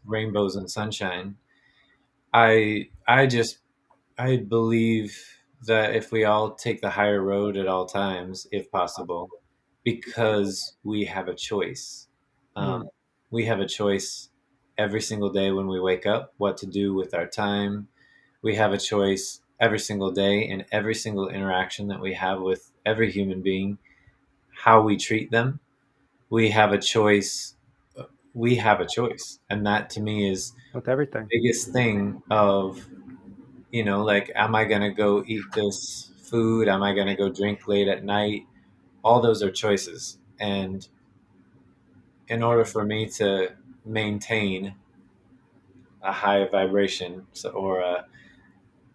rainbows and sunshine. I believe that if we all take the higher road at all times, if possible, because we have a choice. Mm, We have a choice every single day when we wake up what to do with our time. We have a choice every single day in every single interaction that we have with every human being, how we treat them. We have a choice. We have a choice. And that to me is with the everything. biggest thing of, like, am I going to go eat this food? Am I going to go drink late at night? All those are choices. And in order for me to maintain a high vibration, or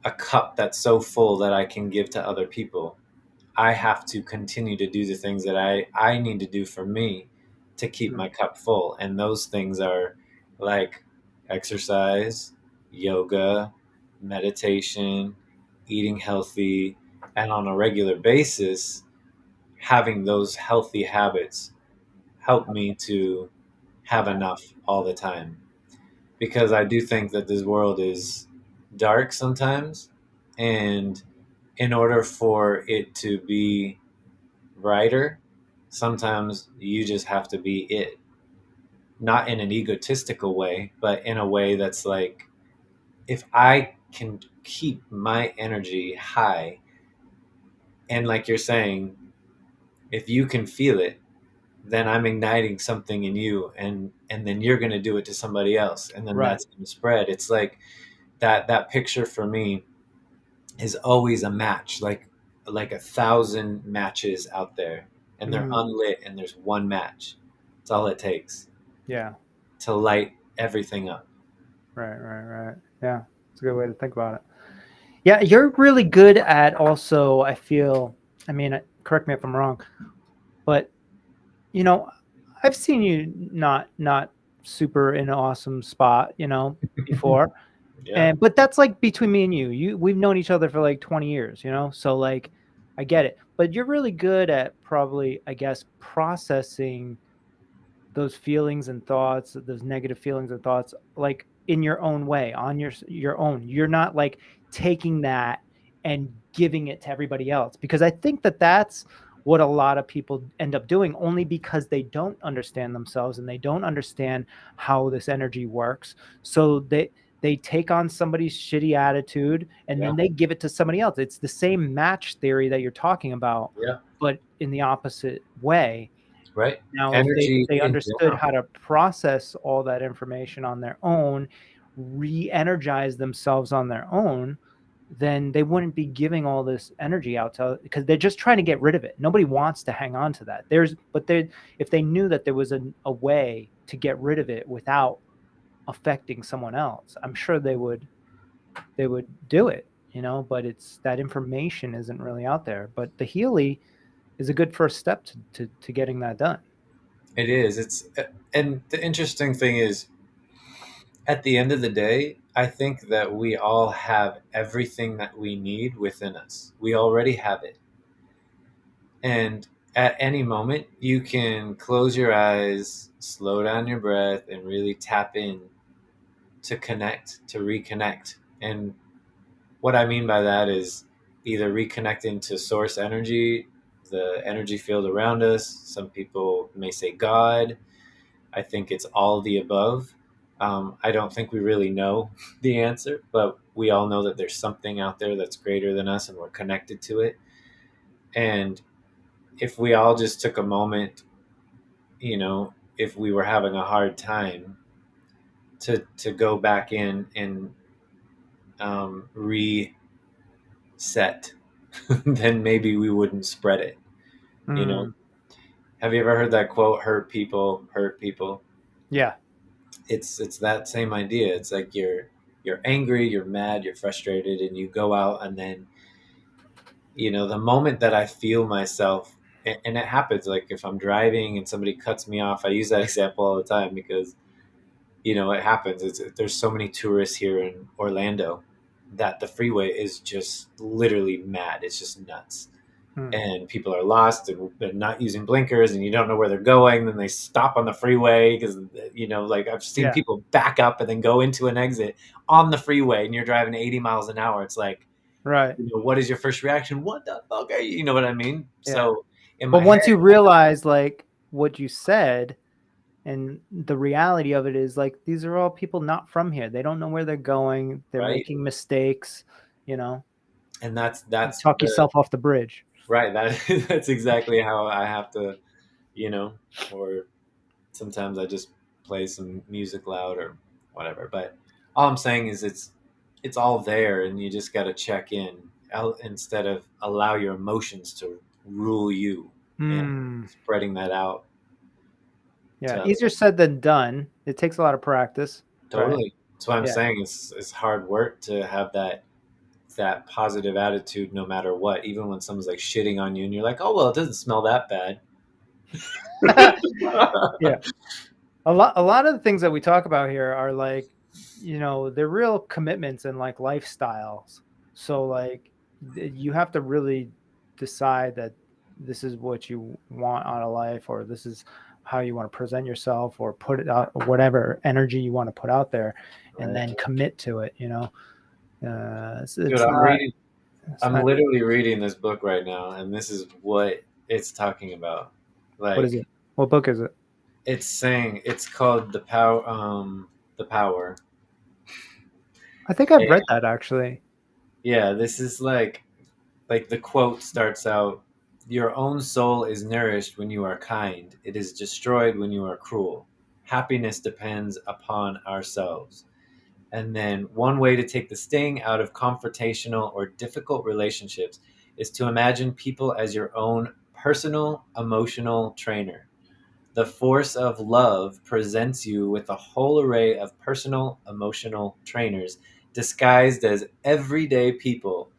a cup that's so full that I can give to other people, I have to continue to do the things that I need to do for me to keep Mm, my cup full. And those things are like exercise, yoga, meditation, eating healthy, and on a regular basis, having those healthy habits help me to have enough all the time. Because I do think that this world is dark sometimes. And in order for it to be brighter, sometimes you just have to be it. Not in an egotistical way, but in a way that's like, if I can keep my energy high, and like you're saying, if you can feel it, then I'm igniting something in you, and then you're going to do it to somebody else, and then right. that's going to spread. It's like that picture for me is always a match, like 1,000 matches out there, and they're Mm, unlit, and there's one match. That's all it takes yeah. to light everything up. Right. Yeah, it's a good way to think about it. Yeah, you're really good at also, I feel, I mean, correct me if I'm wrong, but you know, I've seen you not super in an awesome spot, before. Yeah. And but that's like between me and you. We've known each other for like 20 years, So like I get it. But you're really good at, probably, I guess, processing those feelings and thoughts, those negative feelings and thoughts, like in your own way, on your own. You're not like taking that and giving it to everybody else, because I think that that's what a lot of people end up doing, only because they don't understand themselves and they don't understand how this energy works. So they take on somebody's shitty attitude and Yeah. then they give it to somebody else. It's the same match theory that you're talking about, Yeah. but in the opposite way. Right. Now, if Energy they in understood general. how to process all that information on their own, re-energize themselves on their own, then they wouldn't be giving all this energy out to, because they're just trying to get rid of it. Nobody wants to hang on to that. If they knew that there was a way to get rid of it without affecting someone else, I'm sure they would do it, but it's that information isn't really out there. But the Healy is a good first step to getting that done. It is. And the interesting thing is, at the end of the day, I think that we all have everything that we need within us. We already have it. And at any moment, you can close your eyes, slow down your breath, and really tap in to connect, to reconnect. And what I mean by that is either reconnecting to source energy, the energy field around us. Some people may say God. I think it's all the above. I don't think we really know the answer, but we all know that there's something out there that's greater than us and we're connected to it. And if we all just took a moment, if we were having a hard time, to go back in and reset, then maybe we wouldn't spread it. You know, Mm, have you ever heard that quote, hurt people hurt people? yeah. It's that same idea. It's like you're angry, you're mad, you're frustrated, and you go out, and then the moment that I feel myself, and it happens, like if I'm driving and somebody cuts me off. I use that example all the time because it happens. There's so many tourists here in Orlando that the freeway is just literally mad. It's just nuts. Mm, And people are lost and they're not using blinkers and you don't know where they're going. Then they stop on the freeway because, like I've seen yeah. people back up and then go into an exit on the freeway and you're driving 80 miles an hour. It's like, Right. what is your first reaction? What the fuck are you? You know what I mean? Yeah. So in But my head, once you realize like what you said, and the reality of it is like these are all people not from here. They don't know where they're going. They're right. making mistakes, you know. And that's You that's talk the yourself off the bridge. right. That's exactly how I have to, or sometimes I just play some music loud or whatever. But all I'm saying is it's all there, and you just got to check in instead of allow your emotions to rule you and Mm, spreading that out yeah, to other easier people. said than done. It takes a lot of practice, right? Totally. That's why I'm Yeah. saying it's hard work to have that positive attitude no matter what. Even when someone's like shitting on you, and you're like, oh well, it doesn't smell that bad. Yeah. A lot of the things that we talk about here are like, they're real commitments and like lifestyles. So like you have to really decide that this is what you want out of life, or this is how you want to present yourself, or put it out, whatever energy you want to put out there, and Right. then commit to it. Dude, It's not. It's I'm not. literally reading this book right now, and this is what it's talking about. What is Like it? What book is it? it's saying, it's called the power. I think I've And read that actually. yeah, this is like the quote starts out, your own soul is nourished when you are kind. It is destroyed when you are cruel. Happiness depends upon ourselves. And then one way to take the sting out of confrontational or difficult relationships is to imagine people as your own personal emotional trainer. The force of love presents you with a whole array of personal emotional trainers disguised as everyday people,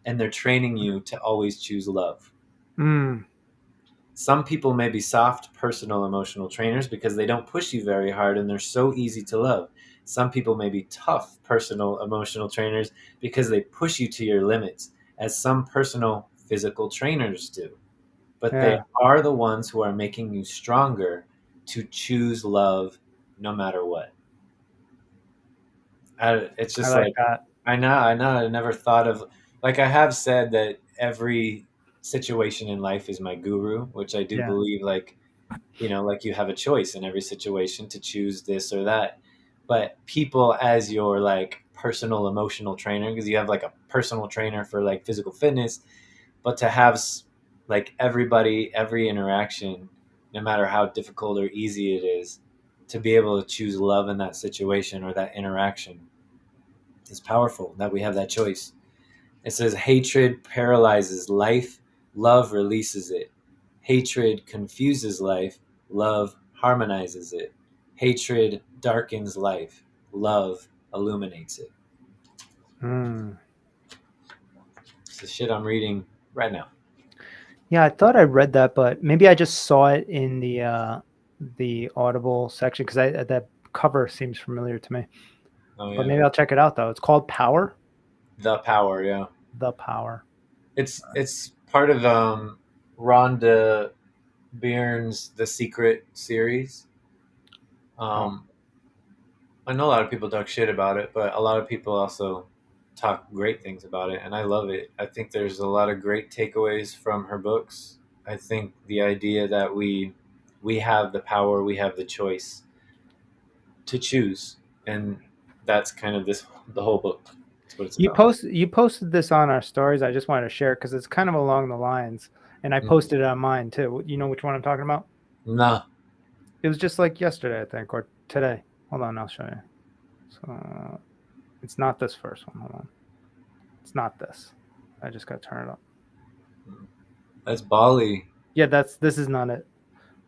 and they're training you to always choose love. Mm, Some people may be soft personal emotional trainers because they don't push you very hard and they're so easy to love. Some people may be tough personal emotional trainers because they push you to your limits, as some personal physical trainers do. But they yeah. are the ones who are making you stronger to choose love no matter what. It's I just like like, that. I know. I never thought of, like, I have said that every situation in life is my guru, which I do Yeah. believe. Like, like you have a choice in every situation to choose this or that. But people as your like personal emotional trainer, because you have like a personal trainer for like physical fitness, but to have like everybody, every interaction, no matter how difficult or easy it is, to be able to choose love in that situation or that interaction is powerful, that we have that choice. It says hatred paralyzes life, love releases it. Hatred confuses life, love harmonizes it. Hatred darkens life, love illuminates it. Mm. It's the shit I'm reading right now. Yeah, I thought I read that, but maybe I just saw it in the Audible section because I that cover seems familiar to me. Oh But yeah, maybe I'll check it out though. It's called Power. The Power. Yeah, The Power. it's part of Rhonda Byrne's The Secret series. Oh, Um, I know a lot of people talk shit about it, but a lot of people also talk great things about it, and I love it. I think there's a lot of great takeaways from her books. I think the idea that we have the power, we have the choice to choose, and that's kind of the whole book. That's what it's about. you posted this on our stories. I just wanted to share because it's kind of along the lines, and I Mm. posted it on mine too. You know which one I'm talking about? Nah. It was just like yesterday, I think, or today. Hold on, I'll show you. So it's not this first one. Hold on. It's not this. I just got to turn it up. That's Bali. Yeah, this is not it.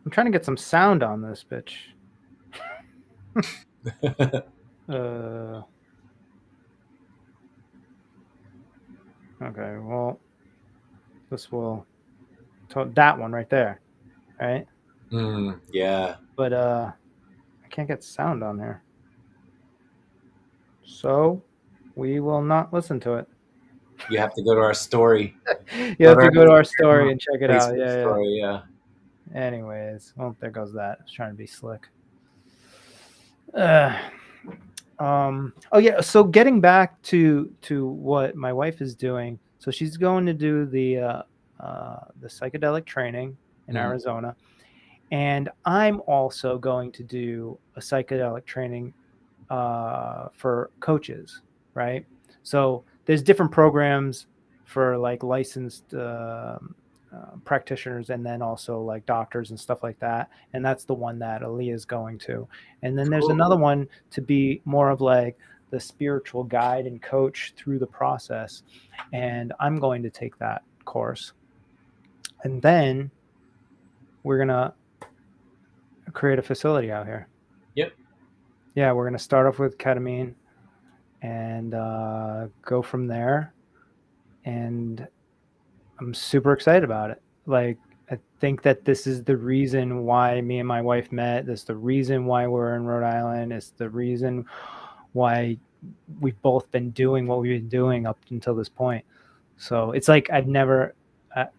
I'm trying to get some sound on this bitch. Uh, okay, well, this will that one right there, right? Yeah. But I can't get sound on here, so we will not listen to it. You have to go to our story. You Go have to to our go to our Instagram, story and check it out. Facebook Yeah, story. Yeah. yeah. Anyways, well, there goes that. I was trying to be slick. Uh, oh yeah. So getting back to what my wife is doing. So she's going to do the psychedelic training in Mm. Arizona, and I'm also going to do a psychedelic training for coaches, right? So there's different programs for like licensed practitioners and then also like doctors and stuff like that. And that's the one that Aaliyah is going to. And then there's Cool. another one to be more of like the spiritual guide and coach through the process. And I'm going to take that course. And then we're going to create a facility out here. Yep. Yeah, we're going to start off with ketamine and go from there. And I'm super excited about it. Like, I think that this is the reason why me and my wife met. This is the reason why we're in Rhode Island. It's the reason why we've both been doing what we've been doing up until this point. So it's like I've never.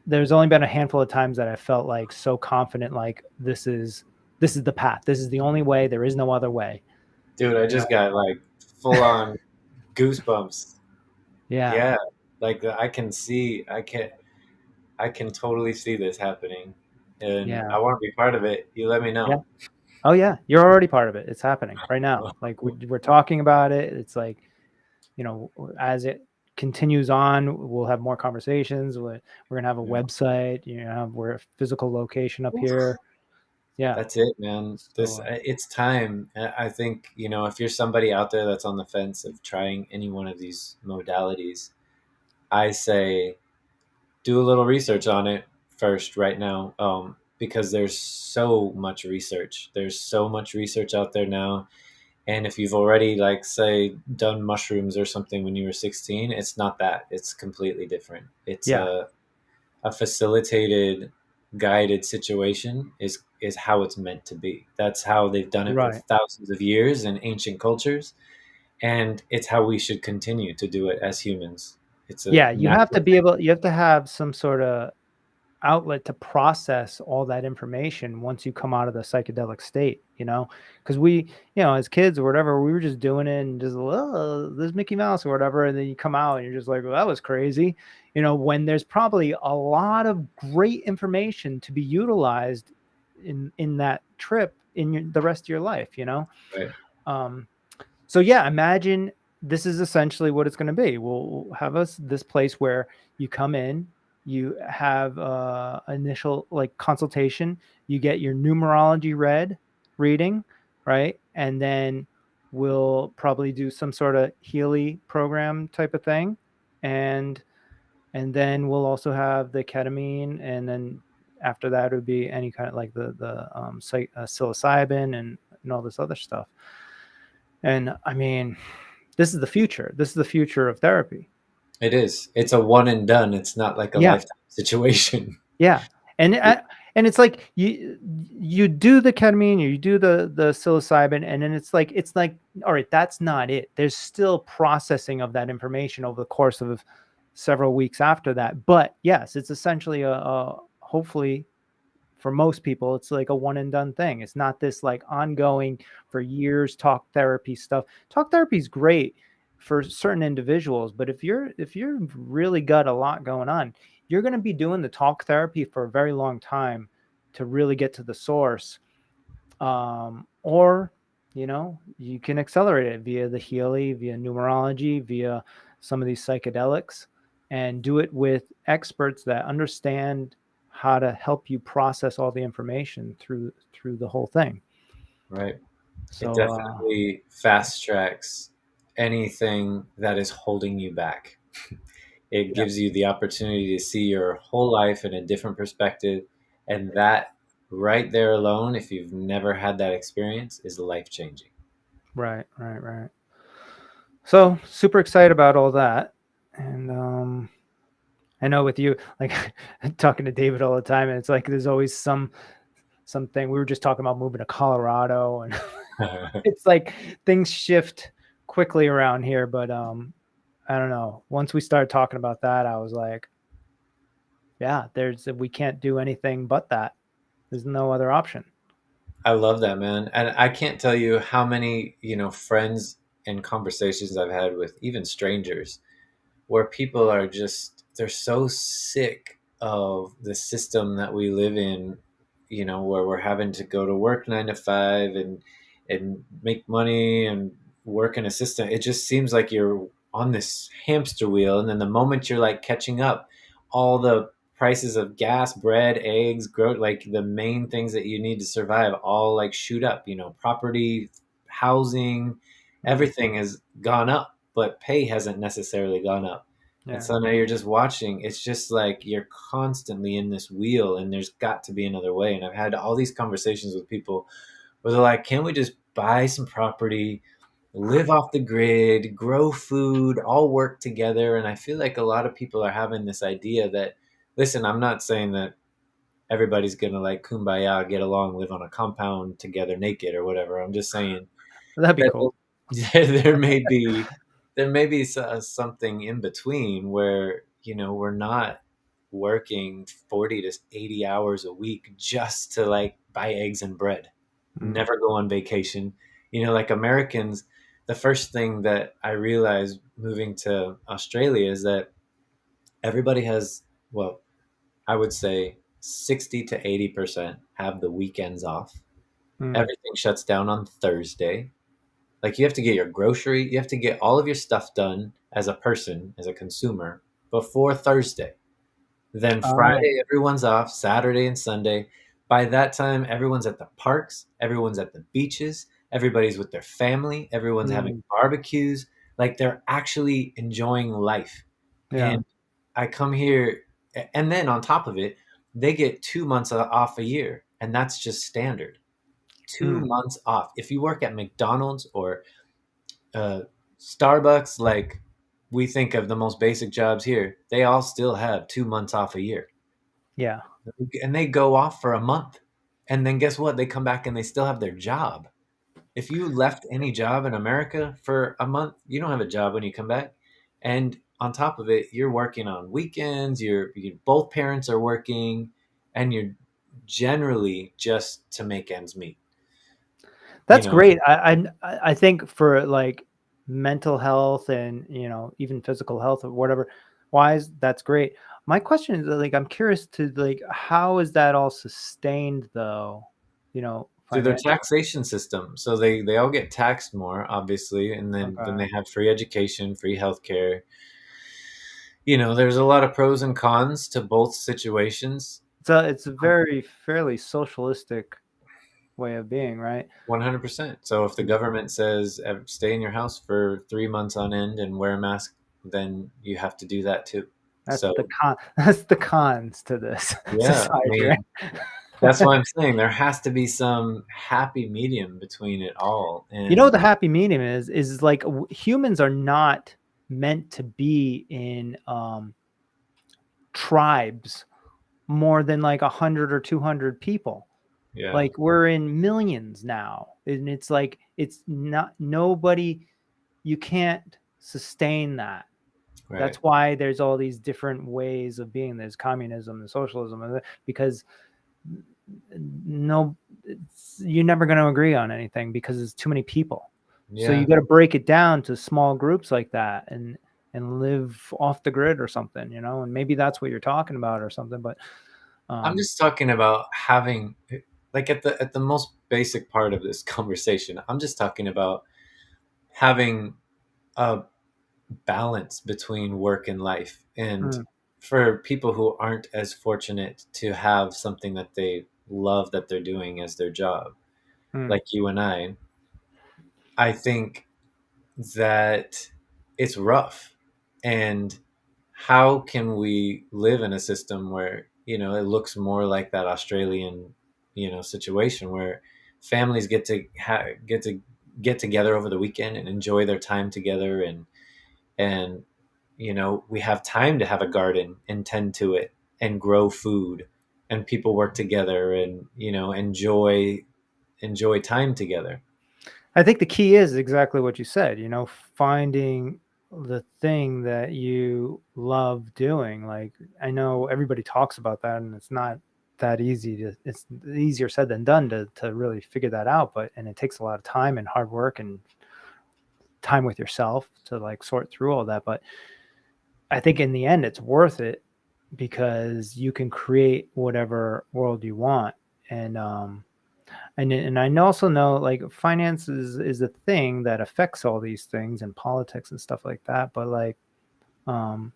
There's only been a handful of times that I felt like so confident, like this is the path. This is the only way. There is no other way. Dude, I You know? just got like full on goosebumps. Yeah. Yeah. Like I can totally see this happening. And Yeah. I want to be part of it. You let me Yeah. know. Oh yeah, you're already part of it. It's happening right now. Like we're talking about it. It's like, as it continues on, we'll have more conversations. We're gonna have a Yeah. website. We're a physical location up here. Yeah. That's it, man. So It's time. I think, if you're somebody out there that's on the fence of trying any one of these modalities, I say do a little research on it first right now, because there's so much research. There's so much research out there now. And if you've already, like, say, done mushrooms or something when you were 16, it's not that. It's completely different. It's yeah, a facilitated, guided situation is how it's meant to be. That's how they've done it for right. thousands of years in ancient cultures, and it's how we should continue to do it as humans. It's a Yeah, you have to natural be able. You have to have some sort of outlet to process all that information once you come out of the psychedelic state, because as kids or whatever, we were just doing it and just, oh, this Mickey Mouse or whatever. And then you come out and you're just like, well, that was crazy. When there's probably a lot of great information to be utilized in that trip the rest of your life, Right. So yeah, imagine this is essentially what it's going to be. We'll have this place where you come in, you have initial like consultation, you get your numerology reading, right? And then we'll probably do some sort of Healy program type of thing. And then we'll also have the ketamine, and then after that it would be any kind of like the psilocybin and all this other stuff. And I mean, this is the future. This is the future of therapy. It is. It's a one and done. It's not like a lifetime situation. Yeah. And it's like you do the ketamine, you do the psilocybin, and then it's like all right, that's not it. There's still processing of that information over the course of several weeks after that. But yes, it's essentially a hopefully for most people, it's like a one and done thing. It's not this like ongoing for years talk therapy stuff. Talk therapy is great for certain individuals, but if you've really got a lot going on, you're going to be doing the talk therapy for a very long time to really get to the source. Or, you can accelerate it via the Healy, via numerology, via some of these psychedelics, and do it with experts that understand how to help you process all the information through the whole thing. Right. So It definitely fast tracks anything that is holding you back. It gives you the opportunity to see your whole life in a different perspective. And that right there alone, if you've never had that experience, is life changing. right. So super excited about all that. And I know with you, like talking to David all the time, and it's like there's always something. We were just talking about moving to Colorado, and it's like things shift quickly around here. But I don't know. Once we started talking about that, I was like, yeah, we can't do anything but that. There's no other option. I love that, man. And I can't tell you how many, friends and conversations I've had with even strangers where people are just, they're so sick of the system that we live in, where we're having to go to work 9 to 5 and make money and work in a system. It just seems like you're on this hamster wheel. And then the moment you're like catching up, all the prices of gas, bread, eggs, like the main things that you need to survive all like shoot up, property, housing, everything has gone up, but pay hasn't necessarily gone up. Yeah. And so now you're just watching. It's just like you're constantly in this wheel, and there's got to be another way. And I've had all these conversations with people where they're like, can't we just buy some property, live off the grid, grow food, all work together? And I feel like a lot of people are having this idea that, listen, I'm not saying that everybody's going to like kumbaya, get along, live on a compound together naked or whatever. I'm just saying That'd be that cool. there may be something in between where, we're not working 40 to 80 hours a week just to like buy eggs and bread, never go on vacation. Like Americans, the first thing that I realized moving to Australia is that everybody has, well, I would say 60 to 80% have the weekends off. Everything shuts down on Thursday. Like you have to get your grocery, you have to get all of your stuff done as a person, as a consumer, before Thursday. Then Friday, everyone's off, Saturday and Sunday. By that time, everyone's at the parks, everyone's at the beaches, everybody's with their family, everyone's having barbecues. Like they're actually enjoying life. Yeah. And I come here, and then on top of it, they get 2 months off a year, and that's just standard. 2 months off. If you work at McDonald's or Starbucks, like we think of the most basic jobs here, they all still have 2 months off a year. Yeah. And they go off for a month. And then guess what? They come back and they still have their job. If you left any job in America for a month, you don't have a job when you come back. And on top of it, you're working on weekends, both parents are working, and you're generally just to make ends meet, you That's know. great. I think for like mental health and even physical health or whatever wise, that's great. My question is like I'm curious to like how is that all sustained though? Through their Financially. taxation system. So they all get taxed more, obviously, and then Okay. they have free education, free healthcare. There's a lot of pros and cons to both situations. It's a very fairly socialistic way of being, right? 100%. So if the government says stay in your house for 3 months on end and wear a mask, then you have to do that too. That's So the con. That's the cons to this yeah, I society, mean, right? that's why I'm saying there has to be some happy medium between it all. You know what And the happy medium is like humans are not meant to be in tribes more than like 100 or 200 people. yeah, Like we're in millions now, and it's like it's not nobody. You can't sustain that. right. That's why there's all these different ways of being. There's communism and socialism, because no, you're never going to agree on anything because there's too many people. So you Yeah. got to break it down to small groups like that and live off the grid or something, and maybe that's what you're talking about or something. But I'm um, just talking about having, like, at the most basic part of this conversation, I'm just talking about having a balance between work and life. And mm, for people who aren't as fortunate to have something that they love that they're doing as their job, mm, like you and I think that it's rough. And how can we live in a system where, it looks more like that Australian, situation where families get together over the weekend and enjoy their time together, and we have time to have a garden and tend to it and grow food, and people work together and enjoy time together. I think the key is exactly what you said, finding the thing that you love doing. Like, I know everybody talks about that, and it's not that easy it's easier said than done to really figure that out. And it takes a lot of time and hard work and time with yourself to like sort through all that. But I think in the end, it's worth it because you can create whatever world you want. And, and I also know like finance is a thing that affects all these things and politics and stuff like that. But like, um,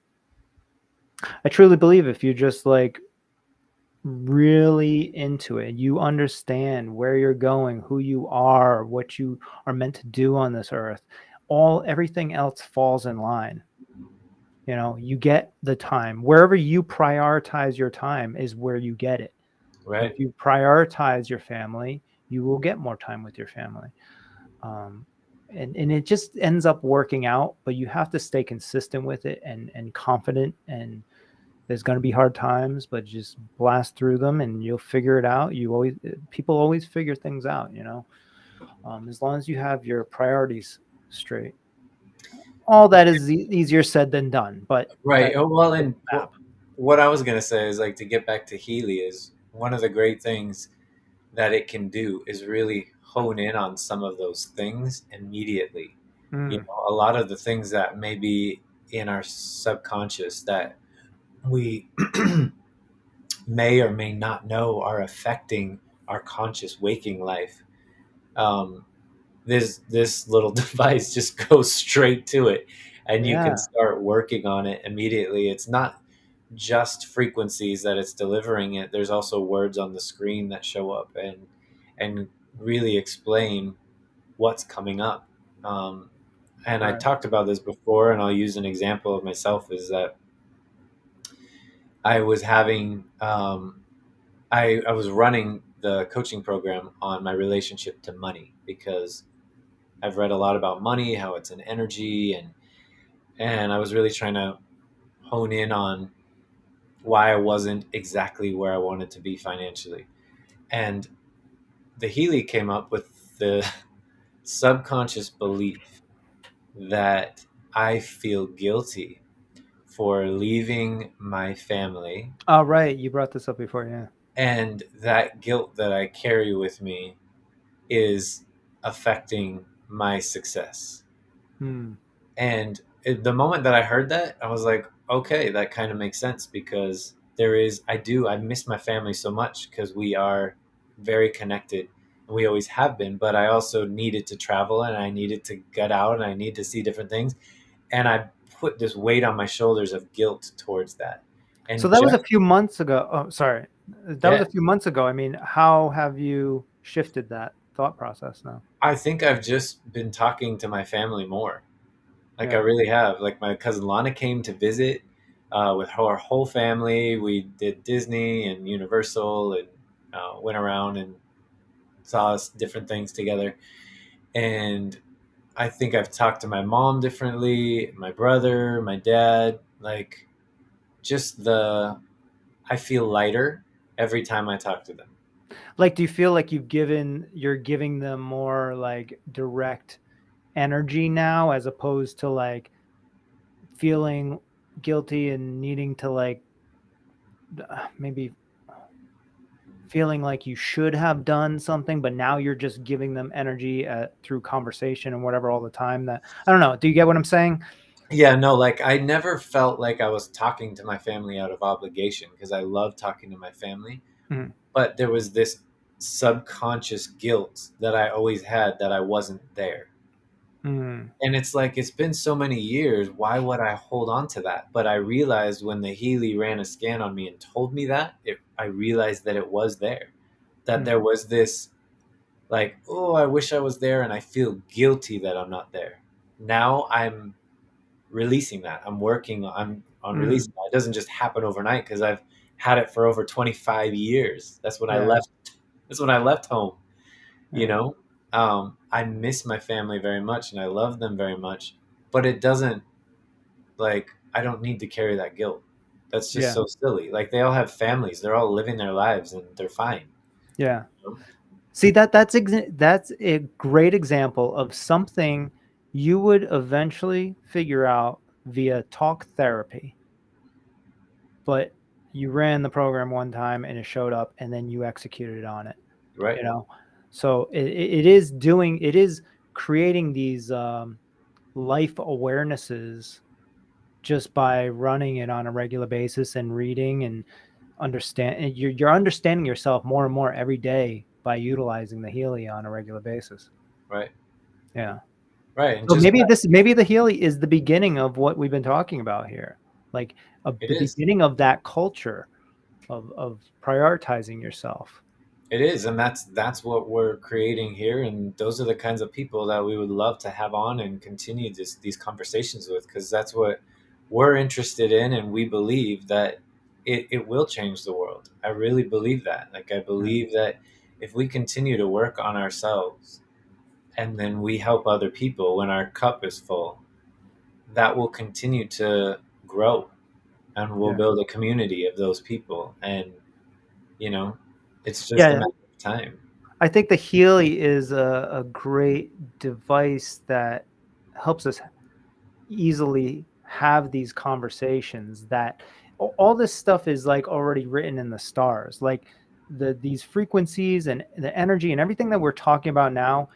I truly believe if you just like really into it, you understand where you're going, who you are, what you are meant to do on this earth, everything else falls in line. You get the time wherever you prioritize your time is where you get it. And Right. if you prioritize your family, you will get more time with your family. um, and it just ends up working out, but you have to stay consistent with it and confident. And there's going to be hard times, but just blast through them and you'll figure it out. People always figure things out, as long as you have your priorities straight. All that is easier said than done, but Right. that's Oh, well, the and map. what I was going to say is, like, to get back to Healy, is one of the great things that it can do is really hone in on some of those things immediately. Mm, A lot of the things that may be in our subconscious that we may or may not know are affecting our conscious waking life. Um, this little device just goes straight to it, and you can yeah, start working on it immediately. It's not just frequencies that it's delivering it. There's also words on the screen that show up and really explain what's coming up. And I right. talked about this before, and I'll use an example of myself. Is that I was having I was running the coaching program on my relationship to money, because I've read a lot about money, how it's an energy, and I was really trying to hone in on why I wasn't exactly where I wanted to be financially. And the Healy came up with the subconscious belief that I feel guilty for leaving my family, Oh, right. You brought this up before. Yeah. and that guilt that I carry with me is affecting my success. Hmm. And the moment that I heard that, I was like, okay, that kind of makes sense, because I miss my family so much, because we are very connected and we always have been. But I also needed to travel, and I needed to get out, and I need to see different things. And I put this weight on my shoulders of guilt towards that. So And that was a just, few months ago. Oh, sorry. That was yeah, a few months ago. I mean, how have you shifted that thought process now? I think I've just been talking to my family more. Like I Yeah. really have. Like my cousin Lana came to visit with her whole family. We did Disney and Universal, and went around and saw different things together. And I think I've talked to my mom differently, my brother, my dad. Like just I feel lighter every time I talk to them. Like, do you feel like you're giving them more like direct energy now, as opposed to like feeling guilty and needing to like maybe feeling like you should have done something, but now you're just giving them energy through conversation and whatever all the time? That, I don't know. Do you get what I'm saying? Yeah, no, like I never felt like I was talking to my family out of obligation, because I love talking to my family. Mm, But there was this subconscious guilt that I always had that I wasn't there. mm, And it's like, it's been so many years. Why would I hold on to that? But I realized when the Healy ran a scan on me and told me that, I realized that it was there, that mm, there was this, like, oh, I wish I was there. And I feel guilty that I'm not there. Now I'm releasing that. I'm working on mm. releasing that. It doesn't just happen overnight, because I've had it for over 25 years. Yeah, That's when I left home. you yeah, know I miss my family very much, and I love them very much, but it doesn't, like, I don't need to carry that guilt. That's just yeah, so silly. Like, they all have families, they're all living their lives, and they're fine, yeah. you know? See, that's a great example of something you would eventually figure out via talk therapy, but you ran the program one time and it showed up, and then you executed on it. Right. You know, so it is creating these life awarenesses just by running it on a regular basis and reading and you're understanding yourself more and more every day by utilizing the Healy on a regular basis. Right. Yeah. Right. And So just maybe the Healy is the beginning of what we've been talking about here, like it the is. beginning of that culture of prioritizing yourself. It is, and that's what we're creating here, and those are the kinds of people that we would love to have on and continue these conversations with, because that's what we're interested in, and we believe that it will change the world. I really believe that. Like, I Yeah. believe that if we continue to work on ourselves, and then we help other people when our cup is full, that will continue to grow, and we'll Yeah. build a community of those people, and you know it's just a Yeah. matter of time. I think the Healy is a great device that helps us easily have these conversations. That all this stuff is like already written in the stars, like these frequencies and the energy and everything that we're talking about now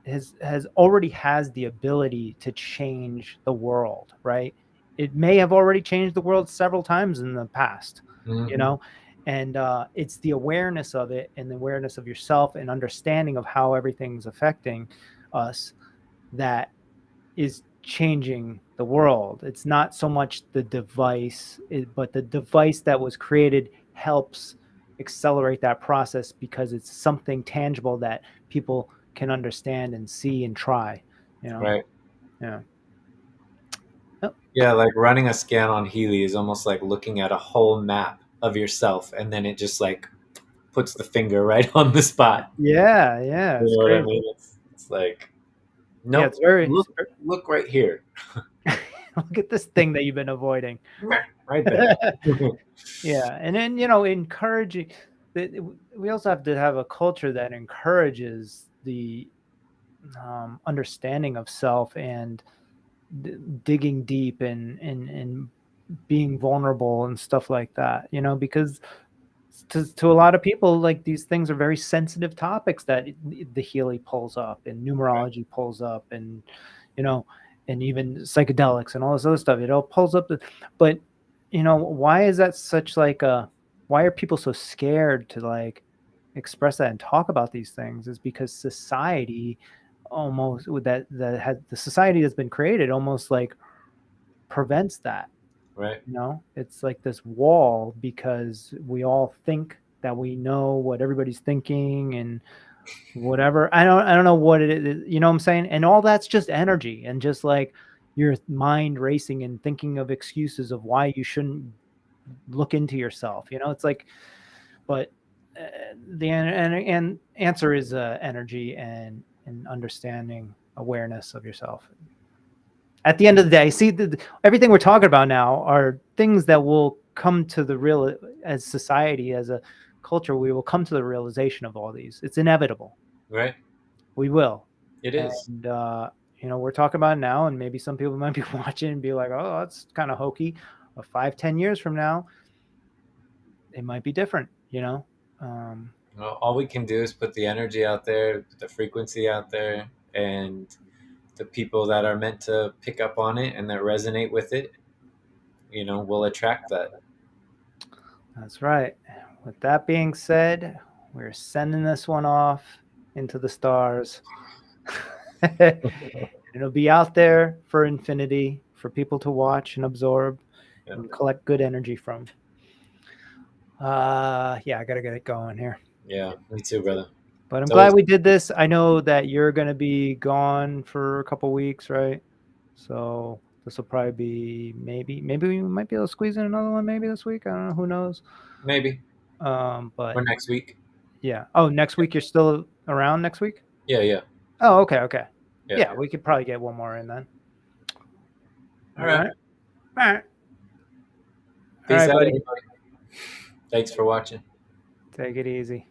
has already has the ability to change the world, right? It may have already changed the world several times in the past, you Hmm. know, and it's the awareness of it and the awareness of yourself and understanding of how everything's affecting us that is changing the world. It's not so much the device, but the device that was created helps accelerate that process because it's something tangible that people can understand and see and try, you know? Right. Yeah. Yep. Yeah, like running a scan on Healy is almost like looking at a whole map of yourself, and then it just like puts the finger right on the spot. Yeah, yeah, You it's know what I great. mean? It's like, Yeah, nope, it's very look right here. look at this thing that you've been avoiding. Right there. Yeah, and then encouraging. We also have to have a culture that encourages the understanding of self and digging deep and being vulnerable and stuff like that, you know, because to a lot of people, like, these things are very sensitive topics that the Healy pulls up and numerology pulls up, and, you know, and even psychedelics and all this other stuff. It all pulls up. But, you know, why is that such like a, why are people so scared to like express that and talk about these things? Is because society almost with that has the society that's been created almost like prevents that. Right. You know, it's like this wall because we all think that we know what everybody's thinking and whatever. I don't know what it is, you know what I'm saying? And all that's just energy and just like your mind racing and thinking of excuses of why you shouldn't look into yourself. You know, it's like, but the and answer is energy and understanding awareness of yourself. At the end of the day, see, everything we're talking about now are things that will come to the real, as society, as a culture, we will come to the realization of all these. It's inevitable. Right. We will. It is. And, you know, we're talking about it now, and maybe some people might be watching and be like, oh, that's kind of hokey. But 5-10 years from now, it might be different, you know? Well, all we can do is put the energy out there, put the frequency out there, and the people that are meant to pick up on it and that resonate with it, will attract that. That's right. With that being said, we're sending this one off into the stars. It'll be out there for infinity for people to watch and absorb and collect good energy from. Yeah, I gotta get it going here. Yeah, me too, brother. But I'm It's glad always we did this. I know that you're gonna be gone for a couple weeks, right? So this will probably be maybe we might be able to squeeze in another one maybe this week. I don't know. Who knows? maybe But or next week. yeah. Oh, next week you're still around next week? Yeah, yeah, Oh, okay. yeah. Yeah, we could probably get one more in then. All right. All right. All Peace right, out, buddy. everybody. Thanks for watching. Take it easy.